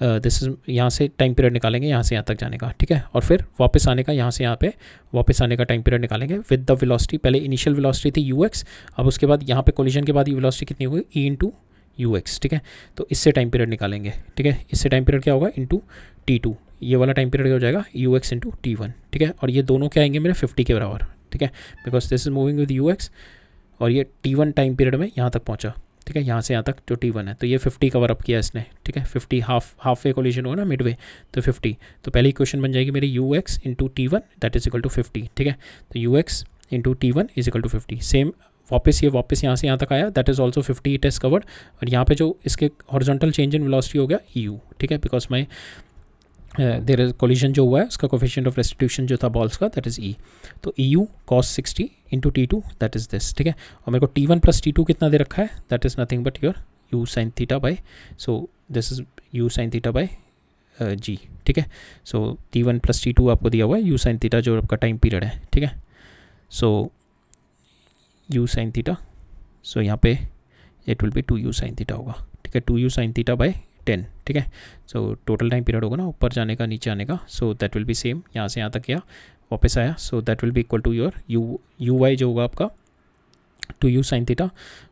दिस इज, यहाँ से टाइम पीरियड निकालेंगे यहाँ से यहाँ तक जाने का, ठीक है। और फिर वापस आने का, यहाँ से यहाँ पे वापस आने का टाइम पीरियड निकालेंगे विद द वेलोसिटी। पहले इनिशियल वेलोसिटी थी यू एक्स, अब उसके बाद यहाँ पे कोलिजन के बाद ये वेलोसिटी कितनी होगी, ई इंटू यू एक्स, ठीक है। तो इससे टाइम पीरियड निकालेंगे, ठीक है। इससे टाइम पीरियड क्या होगा, इंटू T2, ये वाला टाइम पीरियड हो जाएगा यू एक्स इंटू T1, ठीक है। और ये दोनों क्या आएंगे मेरे 50 के बराबर, ठीक है, because this is moving with you x और ये T1 टाइम पीरियड में यहाँ तक पहुँचा, ठीक है, यहाँ से यहाँ तक जो T1 है, तो ये 50 कवर अप किया इसने, ठीक है। 50 हाफ वे कोलिजन होगा ना, मिड वे, तो 50। तो पहली इक्वेशन बन जाएगी मेरी u x into T1 that is equal to 50, ठीक है। तो u x into T1 is equal to 50। Same वापस यहाँ से यहाँ तक आया, that is also 50, it is covered. और यहाँ पे जो इसके हॉरिजॉन्टल चेंज इन वेलोसिटी हो गया EU, ठीक है, because my there is collision जो हुआ है उसका कोफिशिएंट ऑफ रेस्टिट्यूशन जो था बॉल्स का, दैट इज E। तो EU cos 60 into T2 that is this, ठीक है। और मेरे को T1 प्लस T2 कितना दे रखा है, that is nothing but your U sine theta by, so this is U sine theta by G, ठीक है। सो T1 प्लस T2 आपको दिया हुआ है U साइन थीटा जो आपका टाइम पीरियड है, ठीक है। सो U साइन थीटा, सो यहाँ पे it will be 2U sine theta होगा, ठीक है, 2U साइन थीटा बाई 10, ठीक है। सो टोटल टाइम पीरियड होगा ना ऊपर जाने का नीचे आने का, so that will be same, यहाँ से यहाँ तक गया वापस आया, so that will be equal to your u y जो होगा आपका 2U साइन थीटा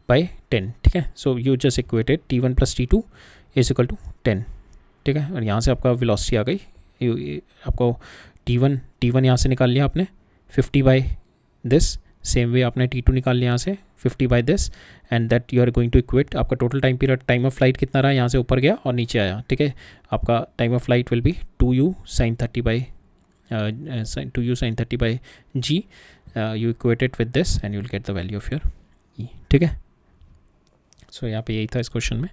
बाई 10, ठीक है। So you just equated T1 plus T2 is equal to 10, ठीक है। और यहाँ से आपका वेलोसिटी आ गई, आपको T1 यहाँ से निकाल लिया आपने 50 बाई दिस, सेम वे आपने T2 निकाल लिया यहाँ से 50 by this, and that you are going to equate आपका total time period, time of flight कितना रहा, यहाँ से ऊपर गया और नीचे आया, ठीक है। आपका time of flight will be 2U sine 30 by 2U sine 30 by G, you equated with this and you will get the value of your E, ठीक है। सो यहाँ पे यही था इस क्वेश्चन में।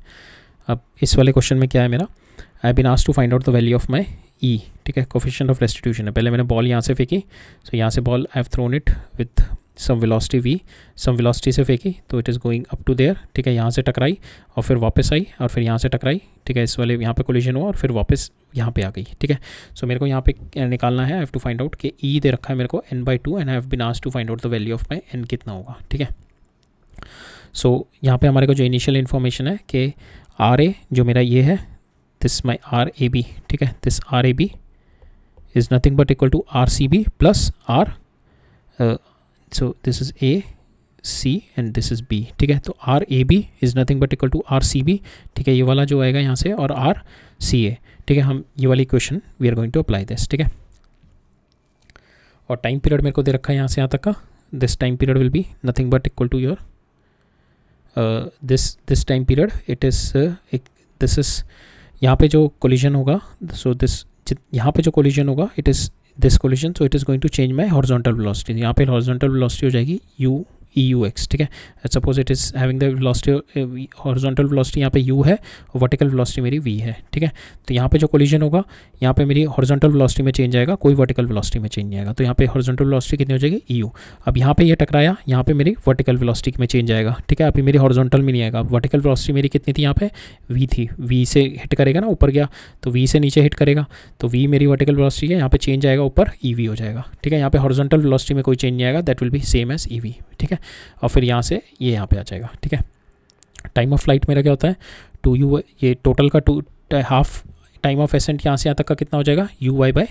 अब इस वाले क्वेश्चन में क्या है मेरा, I have been asked to find out the value of my E, ठीक है, कोफिशिएंट ऑफ रेस्टिट्यूशन है। पहले मैंने बॉल यहाँ से फेंकी, सो यहाँ से ball I have thrown it with some velocity V, some velocity से फेंकी, तो it is going up to there, ठीक है। यहाँ से टकराई और फिर वापस आई और फिर यहाँ से टकराई, ठीक है, इस वाले यहाँ पे कोलिजन हुआ और फिर वापस यहाँ पे आ गई, ठीक है। सो मेरे को यहाँ पे निकालना है, I have to find out कि E दे रखा है मेरे को n/2 and I have been asked to find out the value of my n कितना होगा, ठीक है। सो यहाँ पे हमारे को जो इनिशियल इन्फॉर्मेशन है कि आर ए जो मेरा ये है, this my r A b, ठीक है, this r A b is nothing but equal to r c b plus r, so this is a c and this is b, ठीक है। तो r A b is nothing but equal to r c b, ठीक है, ये वाला जो आएगा यहाँ से, और आर सी ए, ठीक है। हम ये वाली equation we are going to apply this, ठीक है। और टाइम पीरियड मेरे को दे रखा है यहाँ से यहाँ तक का, this time period will be nothing but equal to your this time period, it is this is यहाँ पे जो कोलिजन होगा, सो दिस यहाँ पे जो कोलिजन होगा it is this collision, so it is going to change my horizontal velocity. यहाँ पे हॉरिजॉन्टल वेलोसिटी हो जाएगी यू ई यू एक्स, ठीक है। Suppose it is having the velocity, horizontal velocity यहाँ पे यू है और वर्टिकल वेलोसिटी मेरी वी है, ठीक है। तो यहाँ पे जो कोलिजन होगा, यहाँ पे मेरी हॉरिजॉन्टल वेलोसिटी में चेंज आएगा, कोई वर्टिकल वेलोसिटी में चेंज नहीं आएगा। तो यहाँ पे हॉरिजॉन्टल वेलोसिटी कितनी हो जाएगी ई यू। अब यहाँ पे ये टकराया, यहाँ पे मेरी वर्टिकल वेलोसिटी में चेंज आएगा, ठीक है। अभी मेरी हॉरिजॉन्टल में नहीं आएगा। वर्टिकल वेलोसिटी मेरी कितनी थी यहाँ पे, वी थी, वी से हिट करेगा ना, ऊपर गया तो वी से नीचे हिट करेगा, तो वी मेरी वर्टिकल वेलोसिटी है, यहाँ पे चेंज आएगा ऊपर ई वी हो जाएगा, ठीक है। यहाँ पे हॉरिजॉन्टल वेलोसिटी में कोई चेंज नहीं आएगा, that will be same as e v, ठीक है। और फिर यहाँ से ये यहाँ पे आ जाएगा, ठीक है। टाइम ऑफ फ्लाइट मेरा क्या होता है, टू यू, ये टोटल का to half time of ascent यहाँ से यहाँ तक का कितना हो जाएगा, यू वाई बाय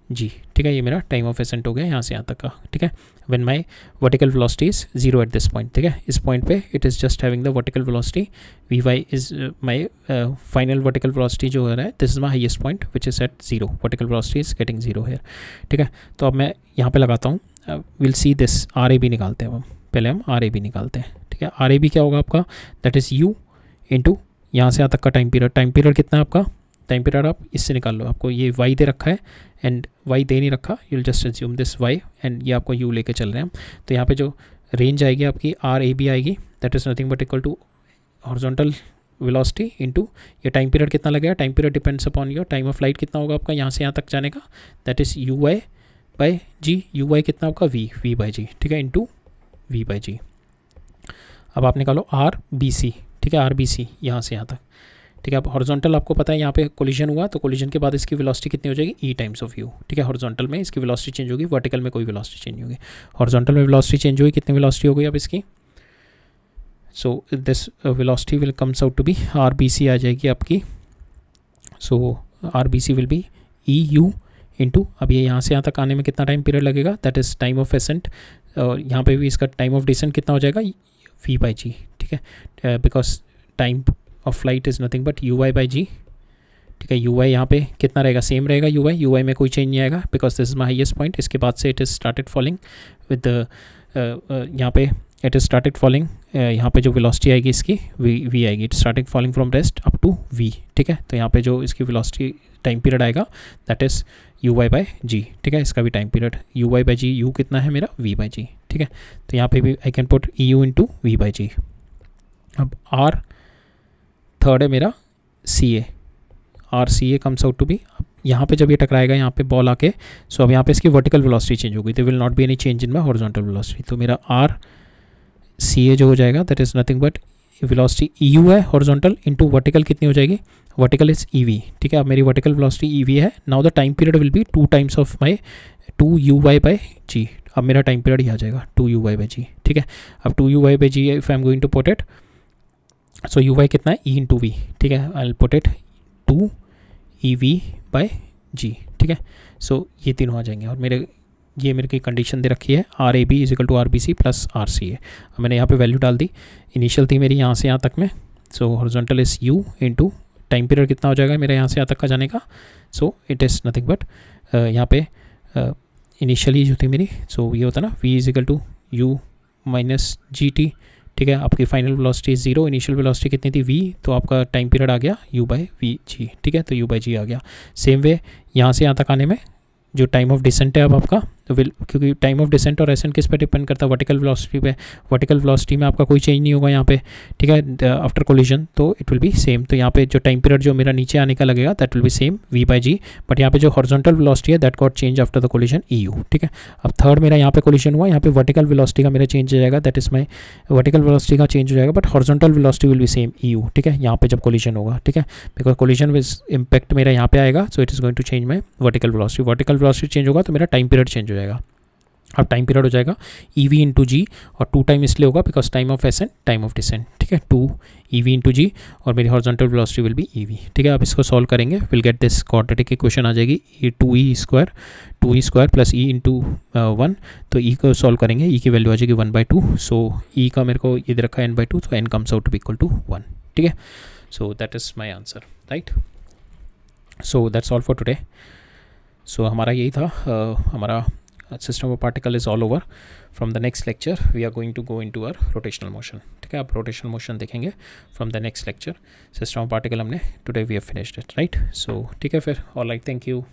जी, ठीक है। ये मेरा टाइम ऑफ एसेंट हो गया यहाँ से यहाँ तक का, ठीक है। When my vertical velocity is 0 at this point, ठीक है। इस पॉइंट पे it is just having the vertical velocity, v y is my final vertical velocity जो हो रहा है, this is my highest point which is at 0, vertical velocity is getting 0 here, ठीक है। तो अब मैं यहाँ पे लगाता हूँ, will see this r A b निकालते हैं, अब पहले हम आर ए बी निकालते हैं, ठीक है। आर ए बी क्या होगा आपका, दैट इज़ यू इंटू यहाँ से यहाँ तक का टाइम पीरियड। टाइम पीरियड कितना है आपका, टाइम पीरियड आप इससे निकाल लो, आपको ये वाई दे रखा है एंड वाई दे नहीं रखा, you will just assume this y and ये आपको यू लेके चल रहे हैं। तो यहाँ पे जो रेंज आएगी आपकी आर ए बी आएगी, that is nothing but equal to horizontal velocity into ये टाइम पीरियड कितना लगेगा, time period depends upon your time of flight कितना होगा आपका यहाँ से यहाँ तक जाने का, that is u y by g, u y कितना आपका वी बाई जी, ठीक है, इंटू वी बाई जी। अब आप निकालो आर बी सी, ठीक है, आर बी सी यहाँ से यहाँ तक, ठीक है। अब हॉरिजॉन्टल आपको पता है यहाँ पे कोलिजन हुआ, तो कोलिजन के बाद इसकी वेलोसिटी कितनी हो जाएगी, ई टाइम्स ऑफ यू, ठीक है। हॉरिजॉन्टल में इसकी वेलोसिटी चेंज होगी, वर्टिकल में कोई वेलोसिटी चेंज होगी। हॉरिजॉन्टल में वेलोसिटी चेंज हुई, कितनी वेलोसिटी हो गई अब इसकी, so this velocity will comes out to be R B C आ जाएगी आपकी, so R B C will be e u into, अब ये यहाँ से यहाँ तक आने में कितना टाइम पीरियड लगेगा, that is time of ascent, और यहाँ पे भी इसका टाइम ऑफ डिसेंट कितना हो जाएगा, वी बाई जी, ठीक है, because time of flight is nothing but u y by g, ठीक है। यू वाई यहाँ पे कितना रहेगा, सेम रहेगा, यू वाई में कोई चेंज नहीं आएगा, because this is my highest point. इसके बाद से it is started falling with यहाँ पे इट इज़ स्टार्टेड फॉलिंग, यहाँ पे जो वेलोसिटी आएगी इसकी वी आएगी, it started falling from rest up to v, ठीक है। तो यहाँ पे जो इसकी वेलोसिटी टाइम पीरियड आएगा that is u y by g, ठीक है। इसका भी time period u y by g, u कितना है मेरा वी बाई जी, ठीक है। तो यहाँ पे भी I can put e u into v by g. अब आर थर्ड है मेरा C A, R C A comes out to be, यहाँ पे जब ये टकराएगा यहाँ पे बॉल आके, सो अब यहाँ पे इसकी वर्टिकल वेलोसिटी चेंज होगी, there will not be any change in my horizontal velocity. तो मेरा आर सी ए जो हो जाएगा that is nothing but velocity e u है हॉरिजॉन्टल इंटू वर्टिकल कितनी हो जाएगी, वर्टिकल इज ई वी, ठीक है। अब मेरी वर्टिकल वेलोसिटी ई वी है, now the time period will be 2 times of my 2 u y by g. अब मेरा टाइम पीरियड ही आ जाएगा 2 यू वाई बाई जी, ठीक है। अब 2 u y by g if I am going to put it, so u y कितना है e into v, ठीक है, I will put it 2 e v by g, ठीक है। सो ये तीनों आ जाएंगे और ये मेरे की कंडीशन दे रखी है R A B is equal to R B C plus R C A. मैंने यहाँ पे वैल्यू डाल दी, इनिशियल थी मेरी यहाँ से यहाँ तक में, सो horizontal is you into time period कितना हो जाएगा मेरा यहाँ से यहाँ तक का जाने का, सो इट इज़ नथिंग बट यहाँ पे इनिशियली जो थी मेरी, सो ये होता ना v is equal to u minus g t, ठीक है। आपकी फाइनल वेलोसिटी 0, इनिशियल वेलोसिटी कितनी थी v, तो आपका टाइम पीरियड आ गया u बाई वी जी, ठीक है। तो u बाई जी आ गया। सेम वे यहाँ से यहाँ तक आने में जो टाइम ऑफ डिसेंट है अब आपका, तो क्योंकि टाइम ऑफ डिसेंट और एसेंट किस पे डिपेंड करता है, वर्टिकल वेलोसिटी पे। वर्टिकल वेलोसिटी में आपका कोई चेंज नहीं होगा यहाँ पे, ठीक है, आफ्टर कोलिजन, तो इट विल बी सेम। तो यहाँ पे जो टाइम पीरियड जो मेरा नीचे आने का लगेगा that will be same v by g, but यहाँ पे जो हॉरिजॉन्टल वेलोसिटी है that got change after the collision e u, ठीक है। अब थर्ड मेरा यहाँ पे कोलिजन हुआ, यहाँ पे वर्टिकल वेलोसिटी का मेरा चेंज हो जाएगा, that is my vertical velocity का चेंज हो जाएगा, but horizontal velocity will be same E u, ठीक है, यहाँ पे जब कोलिजन होगा, ठीक है, बिकॉज कोलिजन विल इम्पैक्ट मेरा यहाँ पे आएगा, so it is going to change my vertical velocity. Vertical velocity change होगा तो मेरा टाइम पीरियड चेंज हो जाएगा। अब टाइम पीरियड हो जाएगा ई वी इंटू जी, और 2 टाइम इसलिए होगा because time of ascent time of descent, ठीक है, 2 ई वी इंटू जी, और मेरी horizontal velocity will be e v, ठीक है। आप इसको सॉल्व करेंगे, will get this quadratic equation आ जाएगी, e 2e square plus e into 1, तो ई को सॉल्व करेंगे, ई की वैल्यू आ जाएगी 1/2, सो ई का मेरे को इधर रखा है n/2, तो n comes out to be equal to 1, ठीक है। So that is my answer, right. So that's all for today. So हमारा यही था, हमारा system of particle is all over. From the next lecture we are going to go into our rotational motion, ठीक है। आप rotational motion देखेंगे from the next lecture. System of particle हमने today we have finished it, right. So ठीक है फिर, all right, thank you.